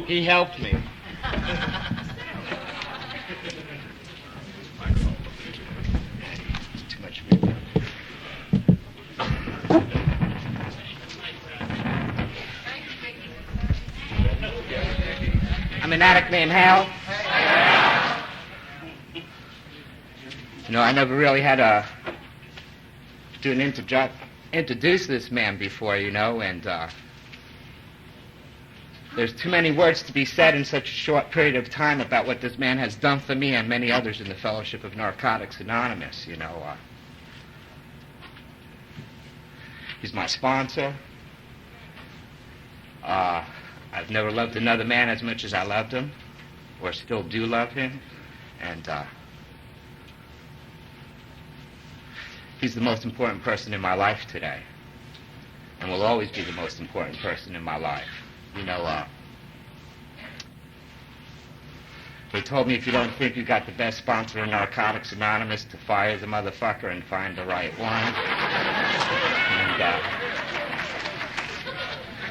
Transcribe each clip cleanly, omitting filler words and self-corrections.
He helped me. Too much reverb. I'm an addict named Hal. You know, I never really had to do an introduce this man before, you know, and there's too many words to be said in such a short period of time about what this man has done for me and many others in the Fellowship of Narcotics Anonymous, you know. He's my sponsor. I've never loved another man as much as I loved him, or still do love him, and he's the most important person in my life today, and will always be the most important person in my life. You know, they told me if you don't think you got the best sponsor in Narcotics Anonymous, to fire the motherfucker and find the right one. And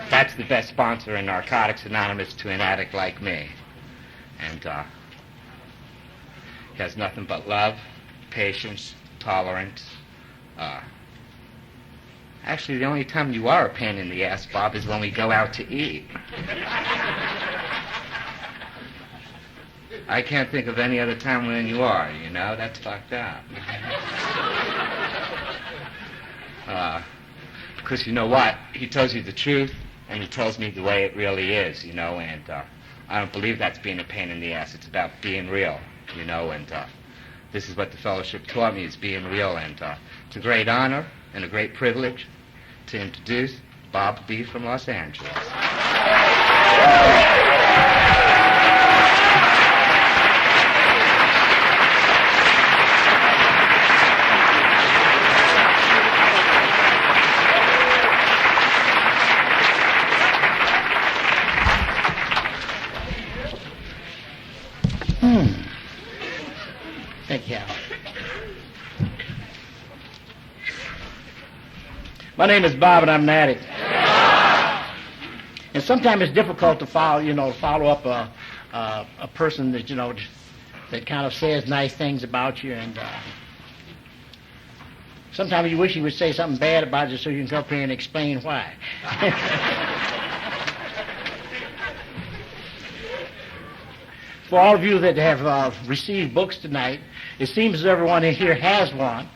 that's the best sponsor in Narcotics Anonymous to an addict like me. And he has nothing but love, patience, tolerance. Actually, the only time you are a pain in the ass, Bob, is when we go out to eat. I can't think of any other time when you are, you know? That's fucked up. Because you know what? He tells you the truth, and he tells me the way it really is, you know, and I don't believe that's being a pain in the ass. It's about being real, you know, and this is what the fellowship taught me, is being real, and it's a great honor and a great privilege to introduce Bob B. from Los Angeles. Thank you. My name is Bob, and I'm an addict. And sometimes it's difficult to follow up a person that, you know, that kind of says nice things about you, and sometimes you wish he would say something bad about you so you can come up here and explain why. For all of you that have received books tonight, it seems as everyone in here has one.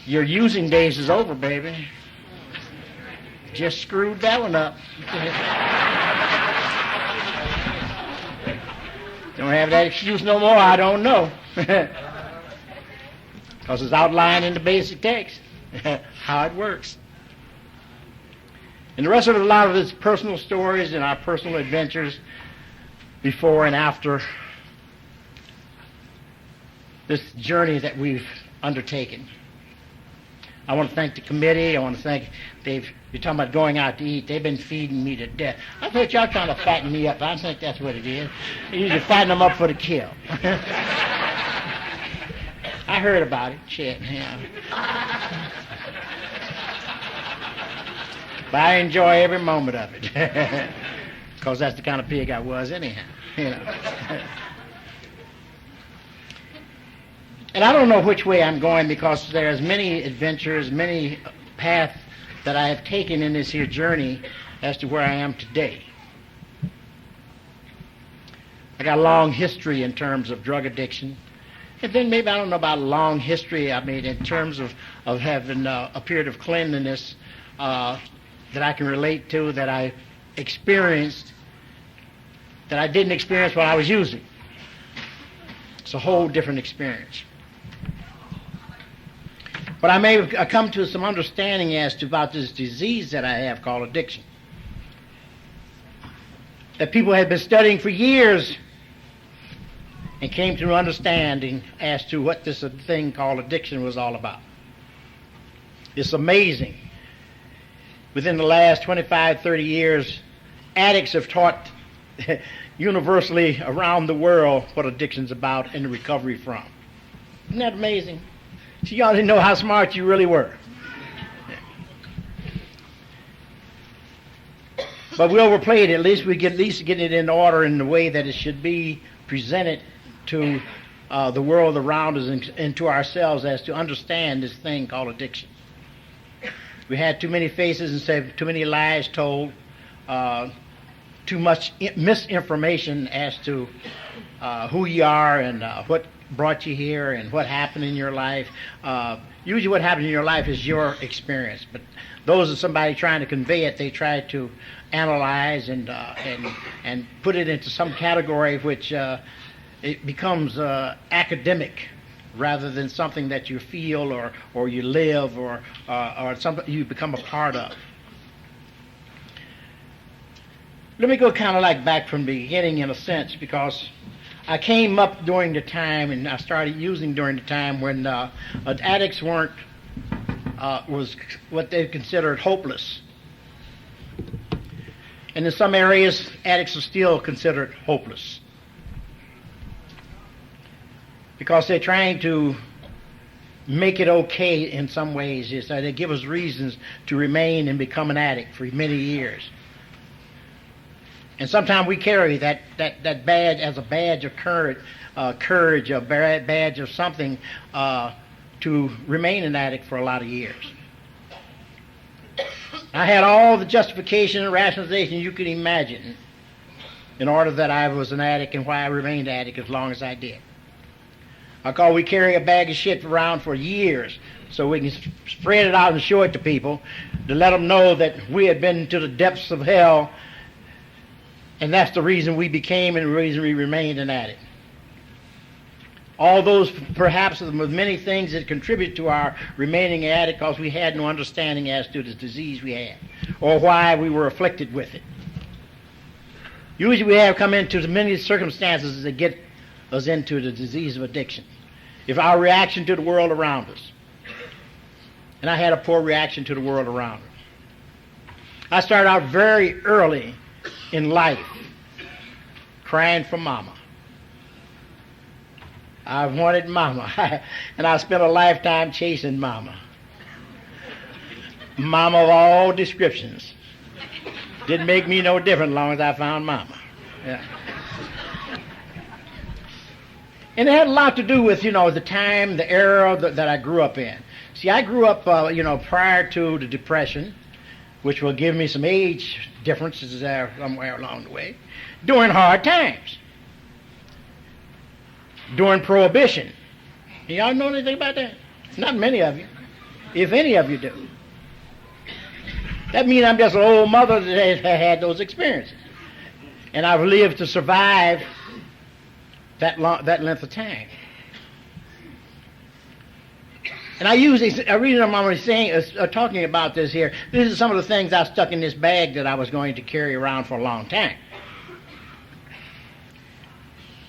Your using days is over, baby. Just screwed that one up. Don't have that excuse no more, I don't know. Because it's outlined in the basic text, how it works. And the rest of it, a lot of it's personal stories and our personal adventures before and after this journey that we've undertaken. I want to thank the committee. I want to thank Dave. You're talking about going out to eat. They've been feeding me to death. I thought y'all trying to fatten me up. I think that's what it is. You're usually fatten them up for the kill. I heard about it. Shit, yeah. But I enjoy every moment of it. Because that's the kind of pig I was anyhow, you know. And I don't know which way I'm going, because there's many adventures, many paths that I have taken in this here journey as to where I am today. I got a long history in terms of drug addiction. And then maybe I don't know about a long history, I mean, in terms of having a period of cleanliness that I can relate to, that I experienced, that I didn't experience while I was using. It's a whole different experience. But I may have come to some understanding as to about this disease that I have called addiction, that people had been studying for years and came to an understanding as to what this thing called addiction was all about. It's amazing. Within the last 25, 30 years, addicts have taught universally around the world what addiction's about and the recovery from. Isn't that amazing? So y'all didn't know how smart you really were. But we overplayed it. At least we get it in order in the way that it should be presented to the world around us and to ourselves as to understand this thing called addiction. We had too many faces and said too many lies told, too much misinformation as to who you are and what brought you here and what happened in your life. Usually what happened in your life is your experience, but those are somebody trying to convey it. They try to analyze and put it into some category which it becomes academic rather than something that you feel or you live or something you become a part of. Let me go kind of like back from the beginning in a sense, because I came up during the time and I started using during the time when addicts was what they considered hopeless. And in some areas, addicts are still considered hopeless, because they're trying to make it okay in some ways. Is that they give us reasons to remain and become an addict for many years. And sometimes we carry that badge as a badge of courage, a badge of something to remain an addict for a lot of years. I had all the justification and rationalization you could imagine in order that I was an addict and why I remained an addict as long as I did. We carry a bag of shit around for years so we can spread it out and show it to people to let them know that we had been to the depths of hell, and that's the reason we became and the reason we remained an addict. All those perhaps with many things that contribute to our remaining an addict, because we had no understanding as to the disease we had or why we were afflicted with it. Usually we have come into many circumstances that get us into the disease of addiction. If our reaction to the world around us, and I had a poor reaction to the world around us. I started out very early in life crying for mama. I wanted mama, and I spent a lifetime chasing mama. Mama of all descriptions. Didn't make me no different as long as I found mama. Yeah. And it had a lot to do with, the time, the era that I grew up in. See, I grew up, prior to the Depression, which will give me some age differences there somewhere along the way, during hard times, during Prohibition. Y'all know anything about that? Not many of you, if any of you do. That means I'm just an old mother that had those experiences. And I've lived to survive that length of time. And I reason I'm already talking about this here, this is some of the things I stuck in this bag that I was going to carry around for a long time.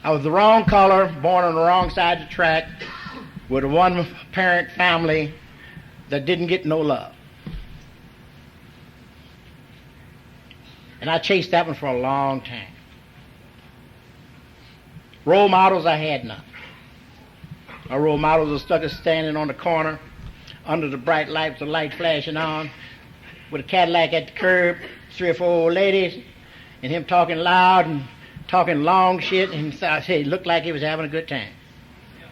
I was the wrong color, born on the wrong side of the track, with a one-parent family that didn't get no love. And I chased that one for a long time. Role models, I had none. My role models were stuck standing on the corner under the bright lights, the light flashing on, with a Cadillac at the curb, 3 or 4 old ladies, and him talking loud and talking long shit, and I said, it looked like he was having a good time.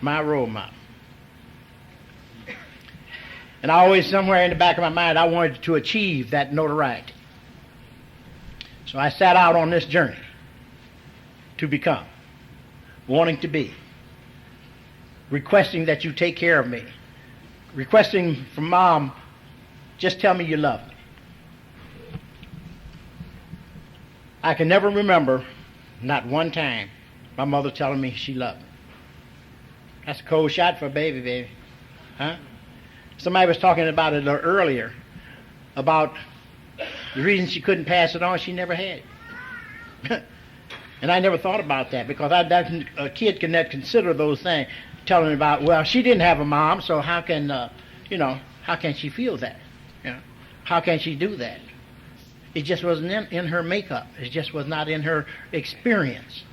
My role model. And I always, somewhere in the back of my mind, I wanted to achieve that notoriety. So I set out on this journey to become, wanting to be, requesting that you take care of me, requesting from Mom, just tell me you love me. I can never remember, not one time, my mother telling me she loved me. That's a cold shot for a baby. Huh? Somebody was talking about it earlier, about the reason she couldn't pass it on, she never had it. And I never thought about that, because a kid can not consider those things, telling about, well, she didn't have a mom, so how can, how can she feel that? How can she do that? It just wasn't in her makeup. It just was not in her experience.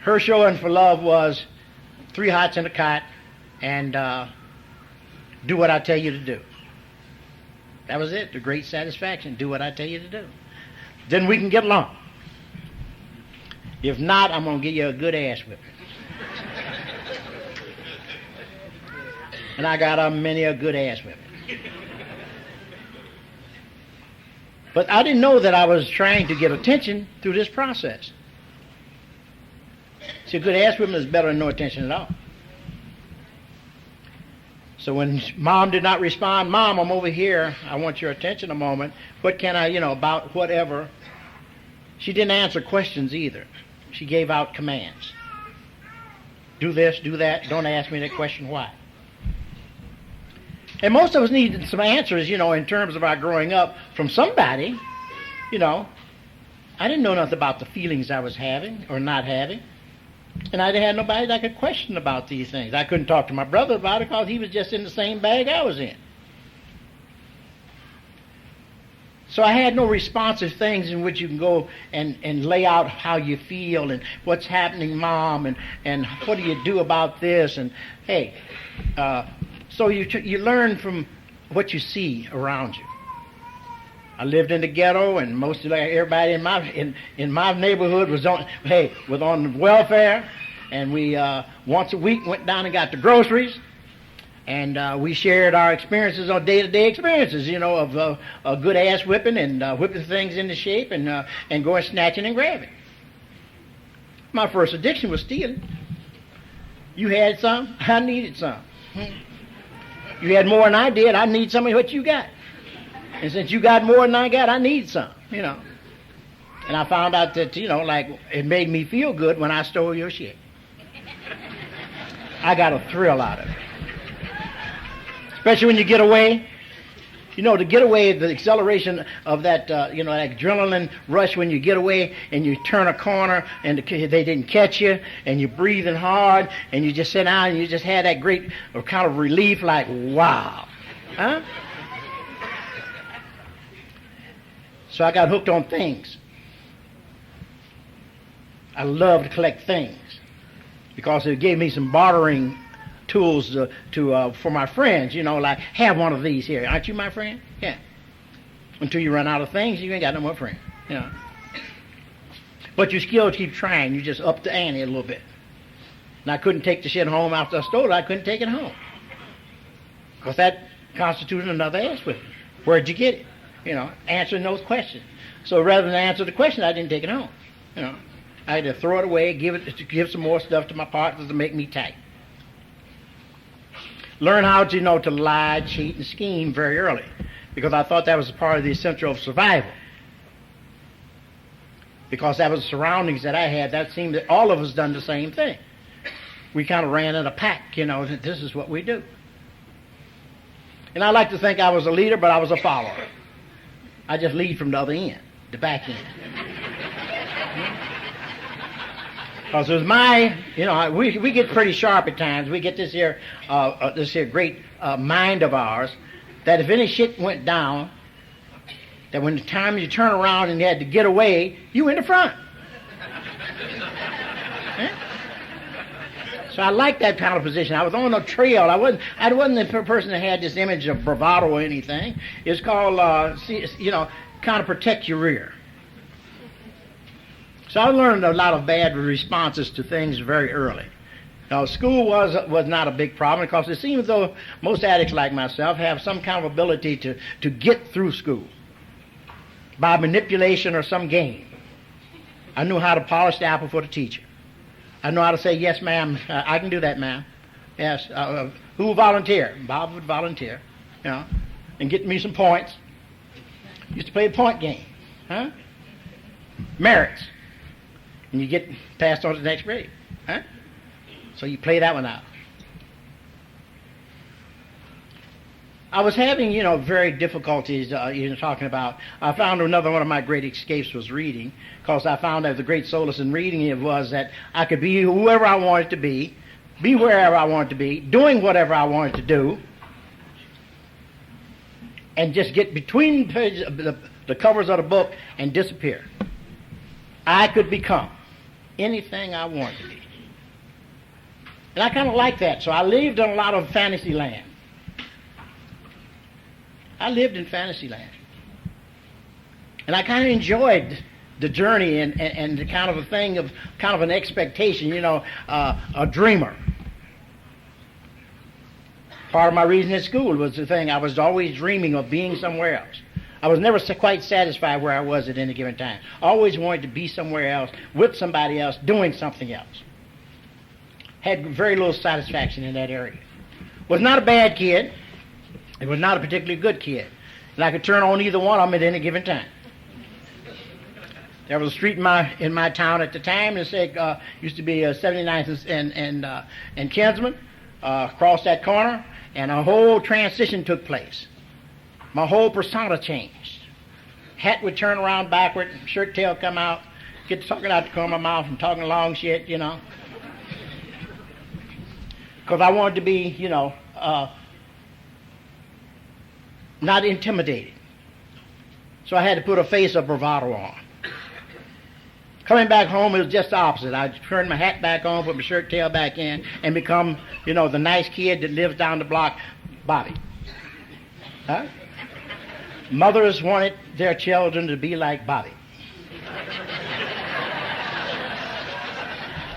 Her showing for love was 3 hots in a cot and do what I tell you to do. That was it, the great satisfaction, do what I tell you to do. then we can get along. If not, I'm going to give you a good ass whipping. And I got many a good ass whipping. But I didn't know that I was trying to get attention through this process. See, a good ass whipping is better than no attention at all. So when Mom did not respond, Mom, I'm over here. I want your attention a moment. What can I, about whatever. She didn't answer questions either. She gave out commands. Do this, do that. Don't ask me that question, why? And most of us need some answers, in terms of our growing up from somebody. I didn't know nothing about the feelings I was having or not having. And I didn't have nobody that I could question about these things. I couldn't talk to my brother about it because he was just in the same bag I was in. So I had no responsive things in which you can go and lay out how you feel and what's happening, Mom, and what do you do about this? And, hey, so you learn from what you see around you. I lived in the ghetto, and most of everybody in my neighborhood was on welfare, and we once a week went down and got the groceries, and we shared our experiences on day-to-day experiences, of a good ass whipping and whipping things into shape and going snatching and grabbing. My first addiction was stealing. You had some, I needed some. You had more than I did, I need some of what you got. And since you got more than I got, I need some, And I found out that, it made me feel good when I stole your shit. I got a thrill out of it. Especially when you get away. To get away, the acceleration of that, that adrenaline rush when you get away and you turn a corner and they didn't catch you and you're breathing hard and you just sit down and you just had that great kind of relief like, wow. Huh? So I got hooked on things. I love to collect things because it gave me some bartering tools for my friends, like, have one of these here. Aren't you my friend? Yeah. Until you run out of things, you ain't got no more friends, But you still keep trying. You just up the ante a little bit. And I couldn't take the shit home after I stole it. I couldn't take it home. Because that constituted another ass whipping. Where'd you get it? Answering those questions. So rather than answer the question, I didn't take it home. I had to throw it away, give some more stuff to my partners to make me tight. Learn how to, to lie, cheat, and scheme very early, because I thought that was part of the essential of survival. Because that was the surroundings that I had. That seemed that all of us done the same thing. We kind of ran in a pack, that this is what we do. And I like to think I was a leader, but I was a follower. I just lead from the other end, the back end. Because it was we get pretty sharp at times. We get this here great mind of ours that if any shit went down, that when the time you turn around and you had to get away, you in the front. So I liked that kind of position. I was on a trail. I wasn't the person that had this image of bravado or anything. It's called, kind of protect your rear. So I learned a lot of bad responses to things very early. Now, school was not a big problem because it seems as though most addicts like myself have some kind of ability to get through school by manipulation or some game. I knew how to polish the apple for the teacher. I know how to say, yes, ma'am, I can do that, ma'am. Yes, who will volunteer? Bob would volunteer, and get me some points. Used to play the point game, huh? Merits. And you get passed on to the next grade, huh? So you play that one out. I was having, very difficulties, talking about, I found another one of my great escapes was reading, because I found that the great solace in reading it was that I could be whoever I wanted to be wherever I wanted to be, doing whatever I wanted to do, and just get between the covers of the book and disappear. I could become anything I wanted to be. And I kind of like that, so I lived in a lot of fantasy land. I lived in fantasy land. And I kind of enjoyed the journey and the kind of a thing of kind of an expectation, a dreamer. Part of my reason at school was the thing, I was always dreaming of being somewhere else. I was never quite satisfied where I was at any given time. Always wanted to be somewhere else, with somebody else, doing something else. Had very little satisfaction in that area. Was not a bad kid. It was not a particularly good kid. And I could turn on either one of them at any given time. There was a street in my town at the time, and it used to be 79th and Kinsman, across that corner, and a whole transition took place. My whole persona changed. Hat would turn around backward, shirt tail come out, get to talking out the corner of my mouth and talking long shit, Because I wanted to be, not intimidated. So I had to put a face of bravado on. Coming back home, it was just the opposite. I'd turn my hat back on, put my shirt tail back in, and become, the nice kid that lives down the block, Bobby. Huh? Mothers wanted their children to be like Bobby.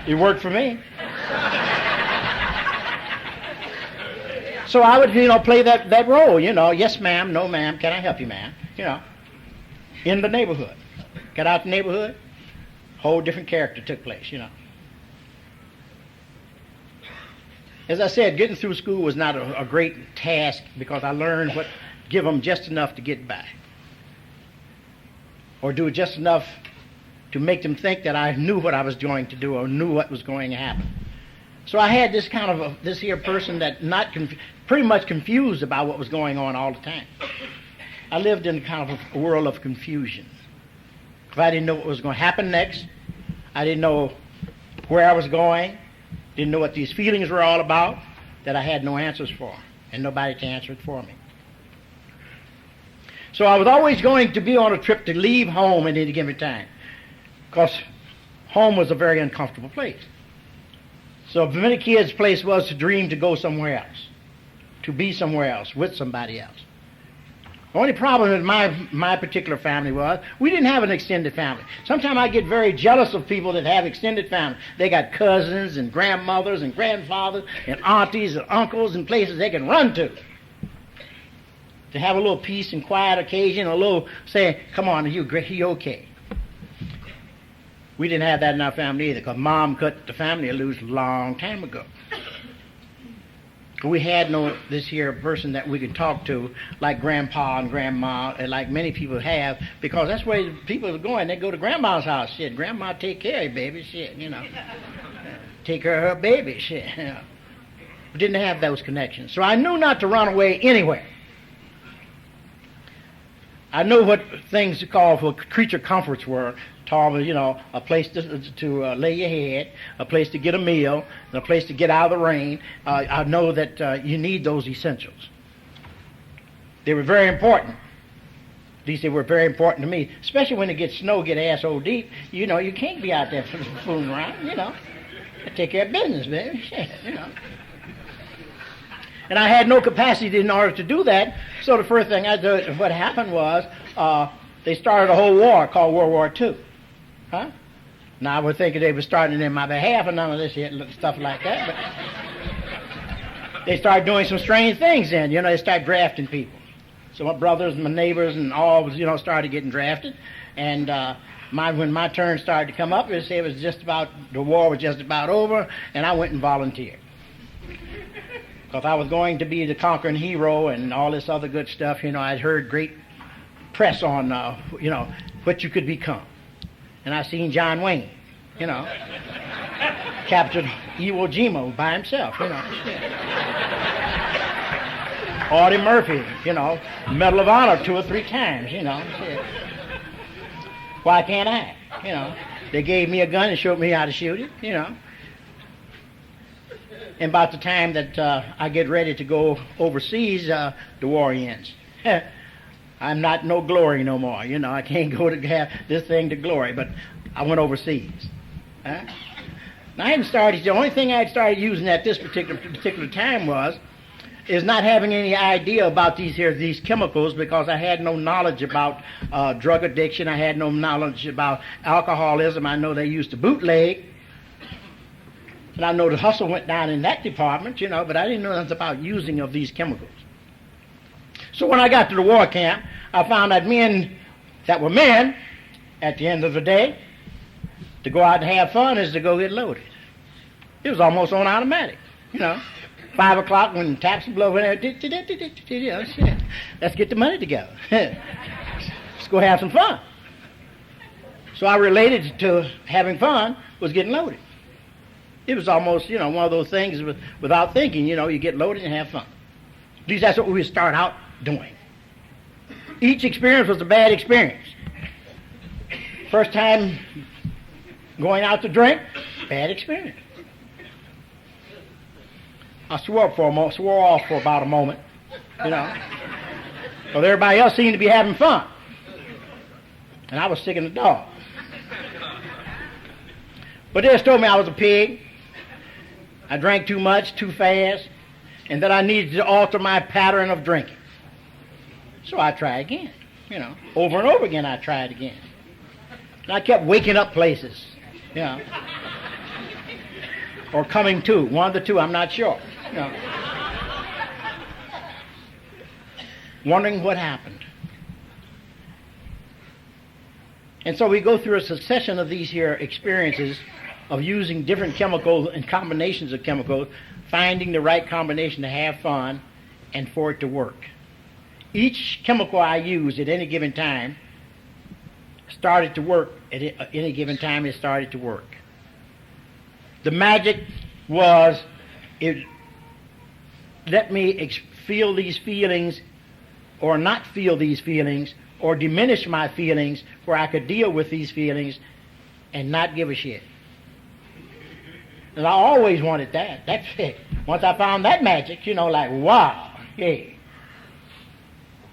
It worked for me. So I would, play that role, yes ma'am, no ma'am, can I help you ma'am, in the neighborhood. Got out the neighborhood, whole different character took place, As I said, getting through school was not a great task because I learned give them just enough to get by. Or do just enough to make them think that I knew what I was going to do or knew what was going to happen. So I had this kind of this here person that pretty much confused about what was going on all the time. I lived in kind of a world of confusion. Because I didn't know what was going to happen next. I didn't know where I was going. Didn't know what these feelings were all about that I had no answers for and nobody to answer it for me. So I was always going to be on a trip to leave home at any given time because home was a very uncomfortable place. So for many kids, place was to dream to go somewhere else, to be somewhere else with somebody else. The only problem with my particular family was we didn't have an extended family. Sometimes I get very jealous of people that have extended family. They got cousins and grandmothers and grandfathers and aunties and uncles and places they can run to have a little peace and quiet occasion, a little say, come on, are you okay? We didn't have that in our family either because Mom cut the family loose a long time ago. We had this here person that we could talk to like Grandpa and Grandma and like many people have because that's where people are going. They go to Grandma's house, shit. Grandma take care of you, baby, shit, Take care of her baby, shit, We didn't have those connections. So I knew not to run away anywhere. I knew what things called for creature comforts were. A place to lay your head, a place to get a meal, and a place to get out of the rain. I know that you need those essentials. They were very important. At least they were very important to me, especially when it gets snow, get asshole deep. You can't be out there fooling around. I take care of business, baby. Shit, And I had no capacity in order to do that. So the first thing I did, what happened was, they started a whole war called World War II. Huh? Now I would think they were starting in my behalf and none of this stuff like that, but they started doing some strange things then. They started drafting people. So my brothers and my neighbors and all, started getting drafted. And when my turn started to come up, the war was just about over, and I went and volunteered. Because I was going to be the conquering hero and all this other good stuff. I'd heard great press on, what you could become. And I seen John Wayne, captured Iwo Jima by himself, Audie Murphy, Medal of Honor 2 or 3 times, Why can't I? They gave me a gun and showed me how to shoot it, And about the time that I get ready to go overseas, the war ends. I'm not no glory no more. I can't go to have this thing to glory, but I went overseas. Huh? Now, the only thing I had started using at this particular time was, is not having any idea about these chemicals, because I had no knowledge about drug addiction. I had no knowledge about alcoholism. I know they used to bootleg, and I know the hustle went down in that department, but I didn't know nothing about using of these chemicals. So when I got to the war camp, I found that men that were men, at the end of the day, to go out and have fun is to go get loaded. It was almost on automatic, 5 o'clock when taps blow in there, shit. Let's get the money together. Let's go have some fun. So I related to having fun was getting loaded. It was almost, one of those things without thinking, you get loaded and have fun. At least that's what we would start out doing. Each experience was a bad experience. First time going out to drink, bad experience. I swore off for about a moment, because everybody else seemed to be having fun, and I was sick in the dog. But they just told me I was a pig. I drank too much, too fast, and that I needed to alter my pattern of drinking. So I tried again, over and over again. I tried again, and I kept waking up places, or coming to, one of the two, I'm not sure. Wondering what happened. And so we go through a succession of these here experiences of using different chemicals and combinations of chemicals, finding the right combination to have fun and for it to work. Each chemical I used at any given time started to work. At any given time it started to work. The magic was it let me feel these feelings or not feel these feelings or diminish my feelings where I could deal with these feelings and not give a shit. And I always wanted that. That's it. Once I found that magic, like, wow, yeah.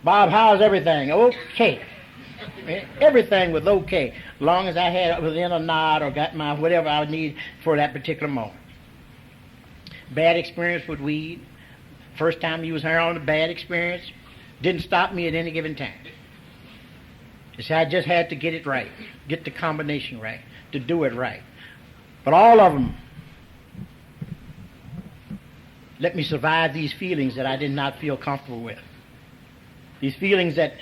Bob, how's everything? Okay. Everything was okay, as long as I had within a nod or got my whatever I would need for that particular moment. Bad experience with weed. First time you was heroin, a bad experience. Didn't stop me at any given time. I just had to get it right, get the combination right, to do it right. But all of them let me survive these feelings that I did not feel comfortable with. These feelings that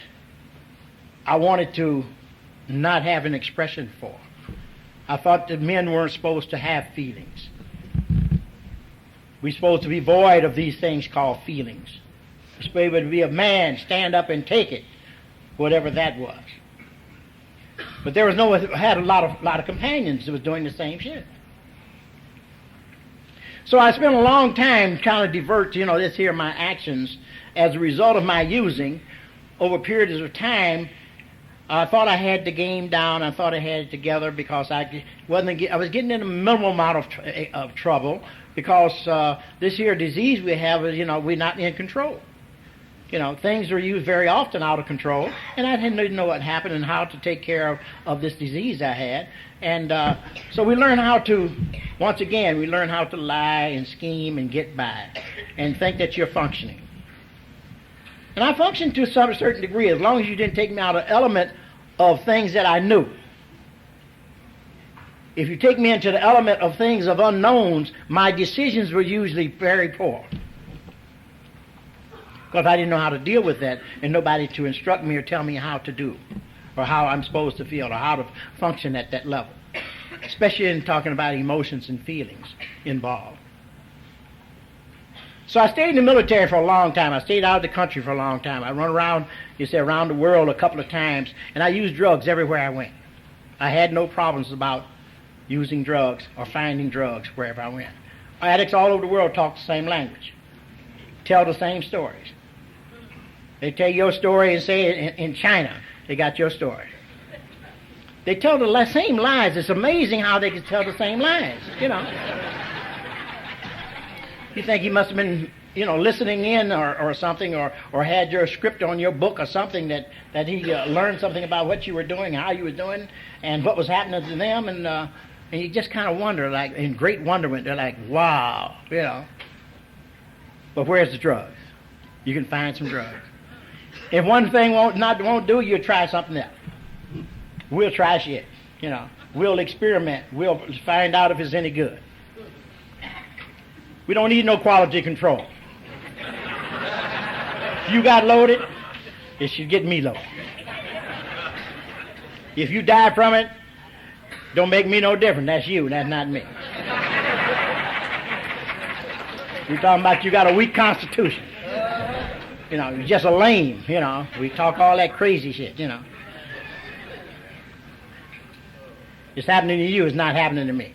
I wanted to not have an expression for. I thought that men weren't supposed to have feelings. We're supposed to be void of these things called feelings. We're supposed to be a man, stand up and take it, whatever that was. But there was I had a lot of companions that was doing the same shit. So I spent a long time trying to divert, this here my actions as a result of my using over periods of time. I thought I had the game down. I thought I had it together because I was getting in a minimal amount of trouble because this here disease we have is, we're not in control. Things are used very often out of control, and I didn't know what happened and how to take care of this disease I had. And so we learn how to, once again, we learn how to lie and scheme and get by and think that you're functioning. And I functioned to some certain degree as long as you didn't take me out of element of things that I knew. If you take me into the element of things of unknowns, my decisions were usually very poor. Because I didn't know how to deal with that and nobody to instruct me or tell me how to do or how I'm supposed to feel or how to function at that level. Especially in talking about emotions and feelings involved. So I stayed in the military for a long time. I stayed out of the country for a long time. I run around, around the world a couple of times, and I used drugs everywhere I went. I had no problems about using drugs or finding drugs wherever I went. Addicts all over the world talk the same language, tell the same stories. They tell your story and say in China, they got your story. They tell the same lies. It's amazing how they can tell the same lies, You think he must have been, listening in or something, or had your script on your book or something that he learned something about what you were doing, how you were doing, and what was happening to them, and you just kind of wonder, like, in great wonderment, they're like, wow, But where's the drugs? you can find some drugs. If one thing won't do, you try something else. We'll try shit, you know. We'll experiment. We'll find out if it's any good. We don't need no quality control. If you got loaded, it should get me loaded. If you die from it, don't make me no different. That's you, that's not me. We're talking about you got a weak constitution. You know, you're just a lame, you know. We talk all that crazy shit, you know. It's happening to you, it's not happening to me.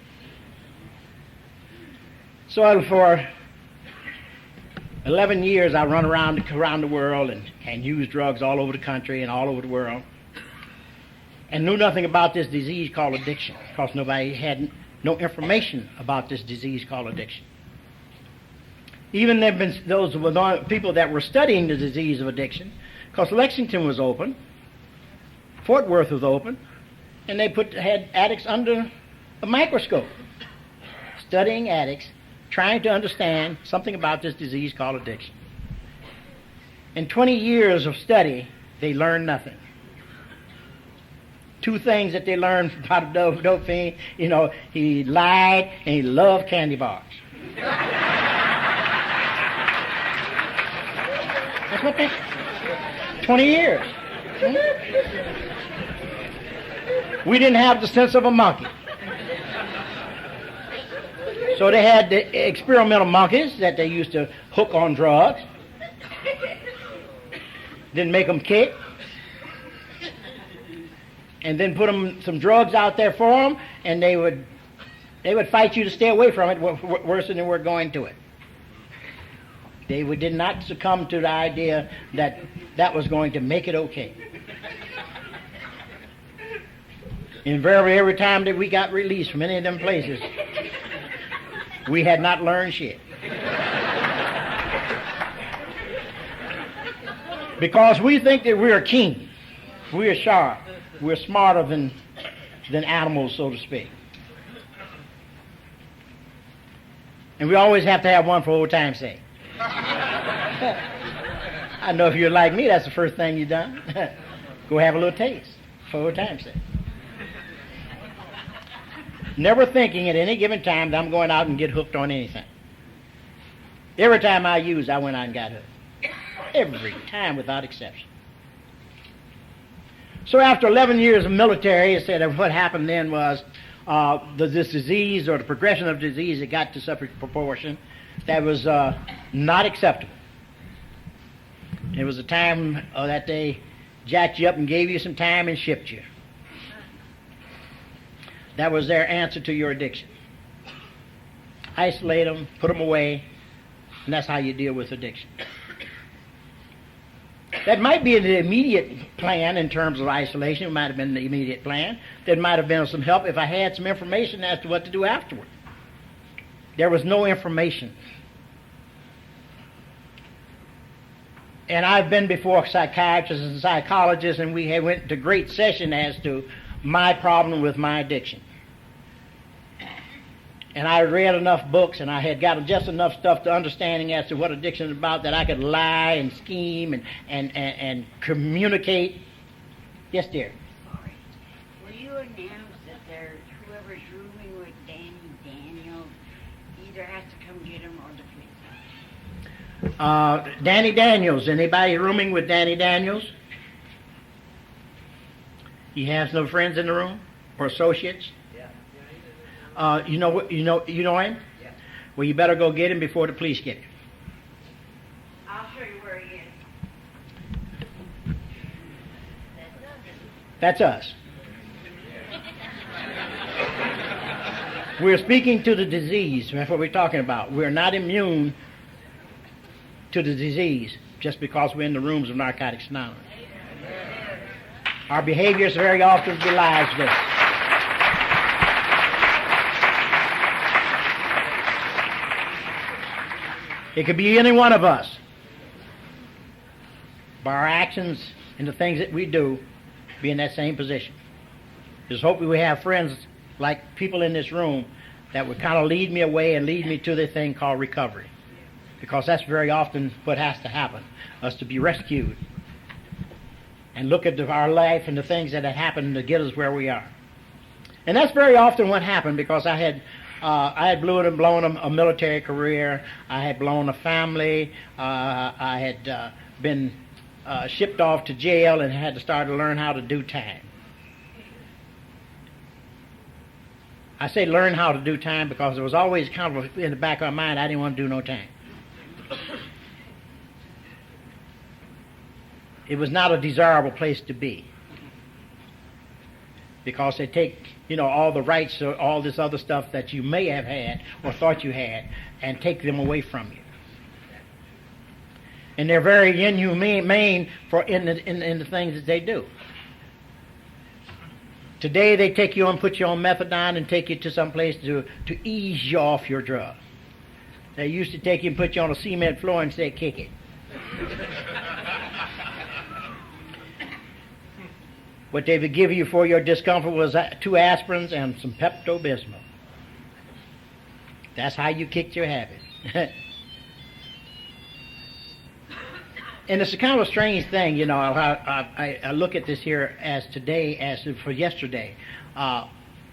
So for 11 years, I run around the world and used drugs all over the country and all over the world, and knew nothing about this disease called addiction, because nobody had no information about this disease called addiction. Even there have been those people that were studying the disease of addiction, because Lexington was open, Fort Worth was open, and they had addicts under a microscope, studying addicts, trying to understand something about this disease called addiction. In 20 years of study, they learned nothing. Two things that they learned about dope fiend, you know, he lied and he loved candy bars. That's what they... 20 years. We didn't have the sense of a monkey. So they had the experimental monkeys that they used to hook on drugs. Then make them kick. And then put some drugs out there for them, and they would fight you to stay away from it worse than they were going to it. They did not succumb to the idea that that was going to make it okay. Invariably, every time that we got released from any of them places, we had not learned shit. Because we think that we're king. We're sharp. We're smarter than animals, so to speak. And we always have to have one for old time's sake. I know if you're like me, that's the first thing you've done. Go have a little taste for old time's sake. Never thinking at any given time that I'm going out and get hooked on anything. Every time I used, I went out and got hooked. Every time without exception. So after 11 years of military, it said that what happened then was this disease or the progression of disease, it got to such a proportion that was not acceptable. It was a time that they jacked you up and gave you some time and shipped you. That was their answer to your addiction. Isolate them, put them away, and that's how you deal with addiction. That might be the immediate plan in terms of isolation. It might have been the immediate plan. There might have been some help if I had some information as to what to do afterward. There was no information. And I've been before psychiatrists and psychologists, and we went to great session as to my problem with my addiction. And I read enough books, and I had gotten just enough stuff to understanding as to what addiction is about that I could lie and scheme and communicate. Yes, dear. Sorry. Will you announce that whoever's rooming with Danny Daniels either has to come get him or the police? Danny Daniels. Anybody rooming with Danny Daniels? He has no friends in the room or associates? You know him? Yeah. Well, you better go get him before the police get him. I'll show you where he is. That's us. We're speaking to the disease. That's what we're talking about. We're not immune to the disease just because we're in the rooms of Narcotics Anonymous. Our behaviors very often belies this. It could be any one of us. By our actions and the things that we do, be in that same position. Just hope we have friends like people in this room that would kind of lead me away and lead me to the thing called recovery. because that's very often what has to happen, us to be rescued and look at our life and the things that had happened to get us where we are. And that's very often what happened, because I had blown a military career, I had blown a family, I had been shipped off to jail and had to start to learn how to do time. I say learn how to do time because there was always kind of in the back of my mind, I didn't want to do no time. It was not a desirable place to be, because they take, all the rights or all this other stuff that you may have had or thought you had and take them away from you. And they're very inhumane in the things that they do. Today they take you and put you on methadone and take you to some place to ease you off your drug. They used to take you and put you on a cement floor and say, kick it. What they would give you for your discomfort was 2 aspirins and some Pepto-Bismol. That's how you kicked your habit. And it's a kind of a strange thing, I look at this here as today, as for yesterday.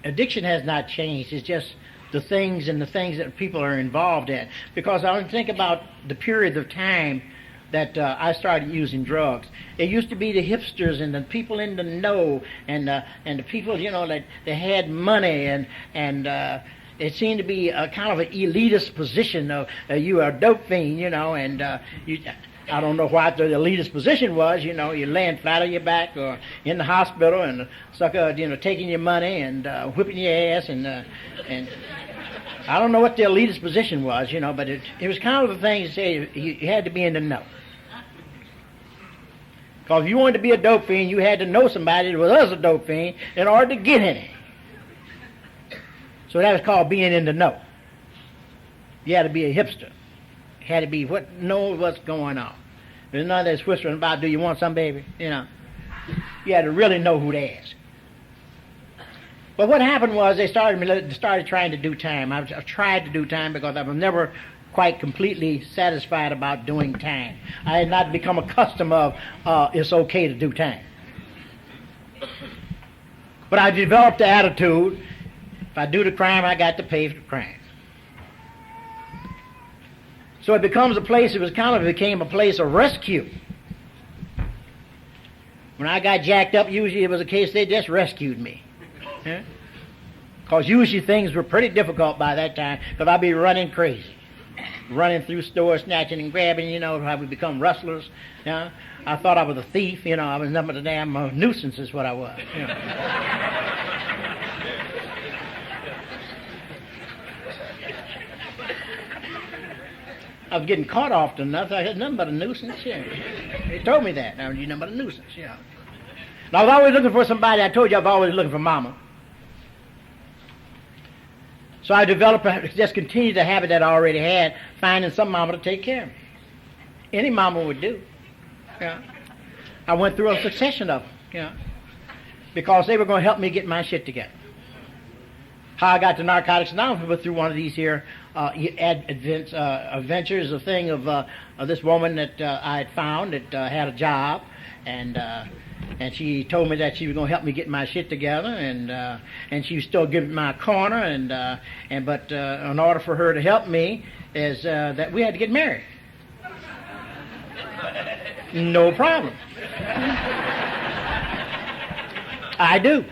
Addiction has not changed. It's just the things that people are involved in. Because I think about the period of time that I started using drugs. It used to be the hipsters and the people in the know and the people, that they had money and it seemed to be a kind of an elitist position of you are a dope fiend, and I don't know what the elitist position was, you're laying flat on your back or in the hospital and the sucker, taking your money and whipping your ass and I don't know what the elitist position was, but it was kind of the thing to say you had to be in the know. Because if you wanted to be a dope fiend, you had to know somebody that was a dope fiend in order to get in it. So that was called being in the know. You had to be a hipster. You had to be know what's going on. There's none of that whispering about, do you want some, baby? You had to really know who to ask. But what happened was they started trying to do time. I've tried to do time because I was never quite completely satisfied about doing time. I had not become accustomed of it's okay to do time. But I developed the attitude, if I do the crime, I got to pay for the crime. So it becomes a place, became a place of rescue. When I got jacked up, usually it was a case they just rescued me. Because usually things were pretty difficult by that time, because I'd be running crazy. Running through stores, snatching and grabbing, how we become rustlers. I thought I was a thief, I was nothing but a damn nuisance is what I was. I was getting caught often enough, I had nothing but a nuisance. They told me that. Now, you're nothing but a nuisance, And I was always looking for somebody. I told you I was always looking for mama. So I developed, just continued the habit that I already had, finding some mama to take care of me. Any mama would do. I went through a succession of them, because they were going to help me get my shit together. How I got to Narcotics Anonymous was through one of these here adventures, a thing of this woman that I had found that had a job, and she told me that she was going to help me get my shit together, and she was still giving my corner, but in order for her to help me, is that we had to get married. No problem. I do.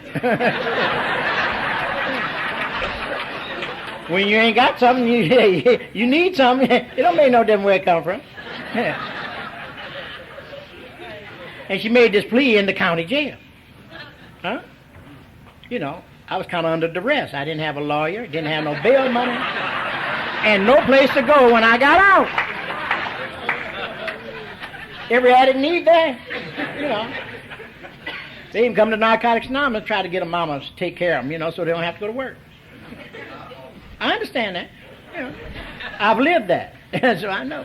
When you ain't got something, you need something. It don't make no difference where it come from. And she made this plea in the county jail. I was kind of under duress. I didn't have a lawyer, didn't have no bail money, and no place to go when I got out. Every addict need that, They even come to Narcotics Anonymous, try to get a mama to take care of them, so they don't have to go to work. I understand that. I've lived that, so I know.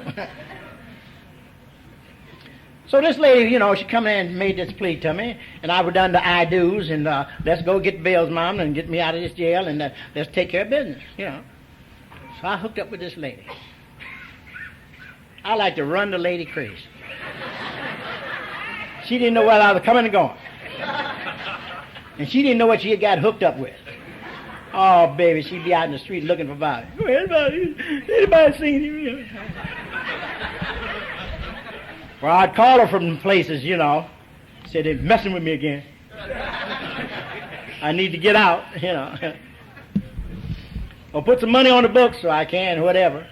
So this lady, she come in and made this plea to me, and I was done the I-do's, and let's go get Bill's mom and get me out of this jail, and let's take care of business, So I hooked up with this lady. I like to run the lady crazy. She didn't know whether I was coming or going. And she didn't know what she had got hooked up with. Oh, baby, she'd be out in the street looking for Bobby. Where's Bobby? Anybody seen him? Well, I'd call her from places, you know. Said, they're messing with me again. I need to get out, you know. Or put some money on the books so I can, whatever.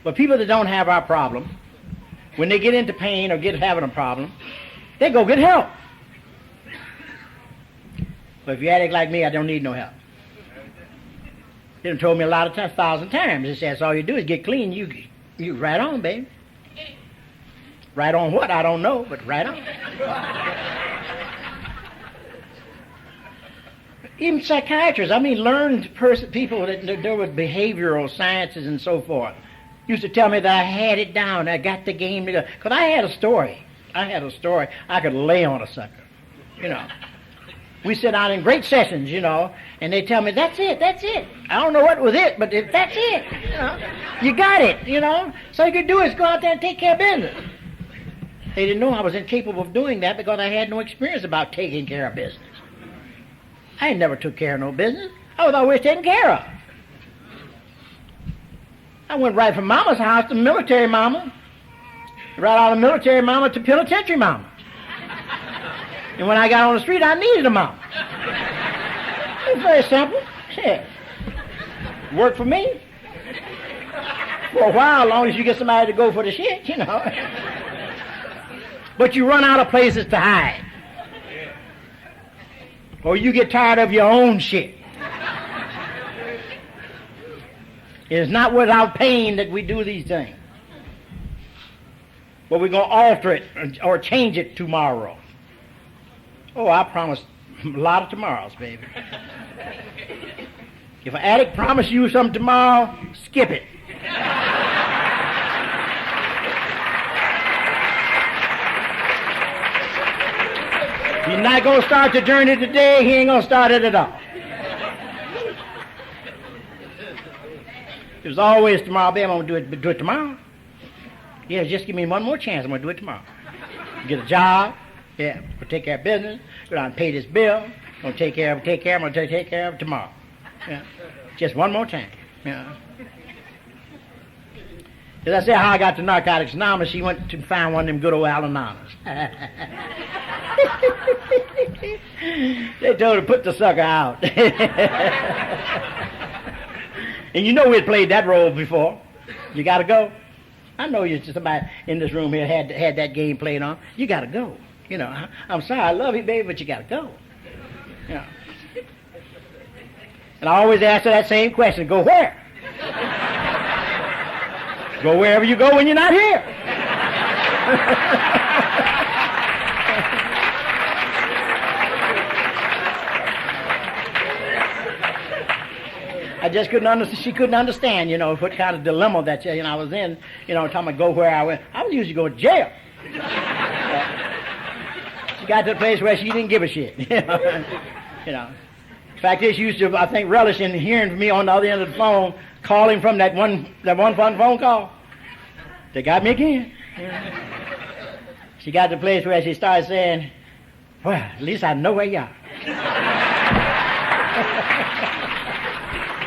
But people that don't have our problem, when they get into pain or having a problem, they go get help. But if you addict like me, I don't need no help. They done told me a lot of times, 1,000 times. They said, that's all you do is get clean. You right on, baby. Right on what? I don't know, but right on. Even psychiatrists, learned people that deal with behavioral sciences and so forth, used to tell me that I had it down, I got the game together. Because I had a story. I could lay on a sucker, you know. We sit down in great sessions, you know, and they tell me, that's it. I don't know what was it, but that's it, you know. You got it, you know. So you could do is go out there and take care of business. They didn't know I was incapable of doing that because I had no experience about taking care of business. I never took care of no business. I was always taken care of. I went right from mama's house to military mama, right out of military mama to penitentiary mama. And when I got on the street, I needed a mama. It's very simple. Shit. Worked for me. For a while, as long as you get somebody to go for the shit, you know. But you run out of places to hide. Or you get tired of your own shit. It's not without pain that we do these things. But we're going to alter it or change it tomorrow. Oh, I promise a lot of tomorrows, baby. If an addict promises you something tomorrow, skip it. He's not going to start the journey today, he ain't going to start it at all. There's always tomorrow, baby, I'm going to do it tomorrow. Yeah, just give me one more chance, I'm going to do it tomorrow. Get a job, yeah, take care of business, go down and pay this bill, I'm going to take care of it tomorrow. Yeah. Just one more time. Yeah. As I said, how I got to Narcotics Anonymous, she went to find one of them good old Al-Anonymous. They told her to put the sucker out. And you know we had played that role before. You got to go. I know you somebody in this room here had that game played on. You got to go. You know, I'm sorry, I love you, baby, but you got to go. You know. And I always ask her that same question, go where? Go wherever you go when you're not here. I just couldn't understand. She couldn't understand, you know, what kind of dilemma that I was in. You know, talking about go where I went. I was usually going to jail. She got to the place where she didn't give a shit. You know. In fact, she used to, I think, relish in hearing me on the other end of the phone, calling from that one phone call. They got me again. She got to the place where she started saying, well, at least I know where you are.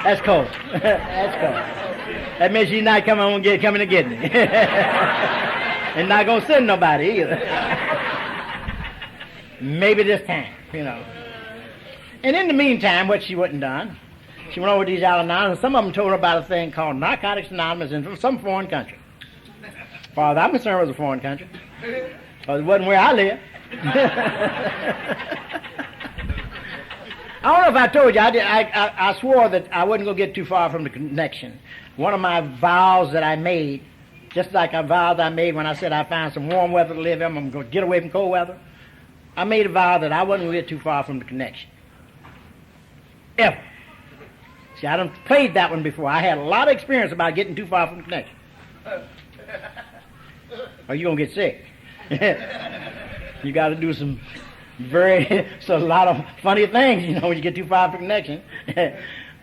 That's cold. That's cold. That means she's not coming to get me. And not going to send nobody either. Maybe this time, you know. And in the meantime, what she wouldn't done, she went over to these Al-Anonymous. Some of them told her about a thing called Narcotics Anonymous in some foreign country. As far as I'm concerned, it was a foreign country. Because it wasn't where I live. I don't know if I told you, I swore that I wasn't going to get too far from the connection. One of my vows that I made, just like a vow that I made when I said I found some warm weather to live in, I'm going to get away from cold weather. I made a vow that I wasn't going to get too far from the connection. Ever. See, I done played that one before. I had a lot of experience about getting too far from the connection. Or you're going to get sick. You got to do some a lot of funny things, you know, when you get too far from the connection.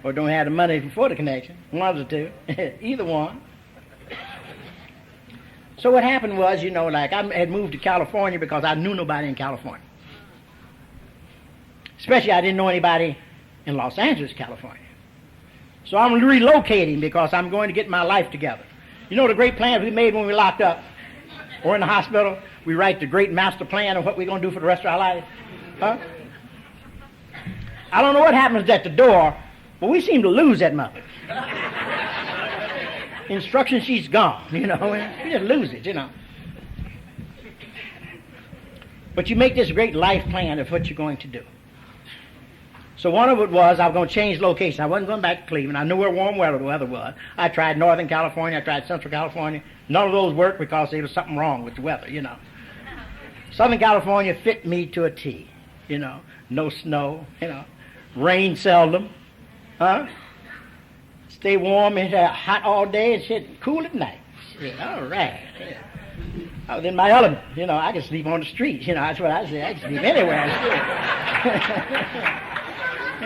Or don't have the money for the connection. One of the two. Either one. So what happened was, like I had moved to California because I knew nobody in California. Especially I didn't know anybody in Los Angeles, California. So I'm relocating because I'm going to get my life together. You know the great plans we made when we locked up or in the hospital? We write the great master plan of what we're going to do for the rest of our life. Huh? I don't know what happens at the door, but we seem to lose that mother. Instruction sheet's gone, we just lose it, But you make this great life plan of what you're going to do. So one of it was I was going to change location. I wasn't going back to Cleveland. I knew where warm weather was. I tried Northern California. I tried Central California. None of those worked because there was something wrong with the weather, Southern California fit me to a T, No snow, Rain seldom, huh? Stay warm and hot all day and shit, cool at night. Yeah, all right. Yeah. I was in my element, I could sleep on the street, that's what I say. I can sleep anywhere.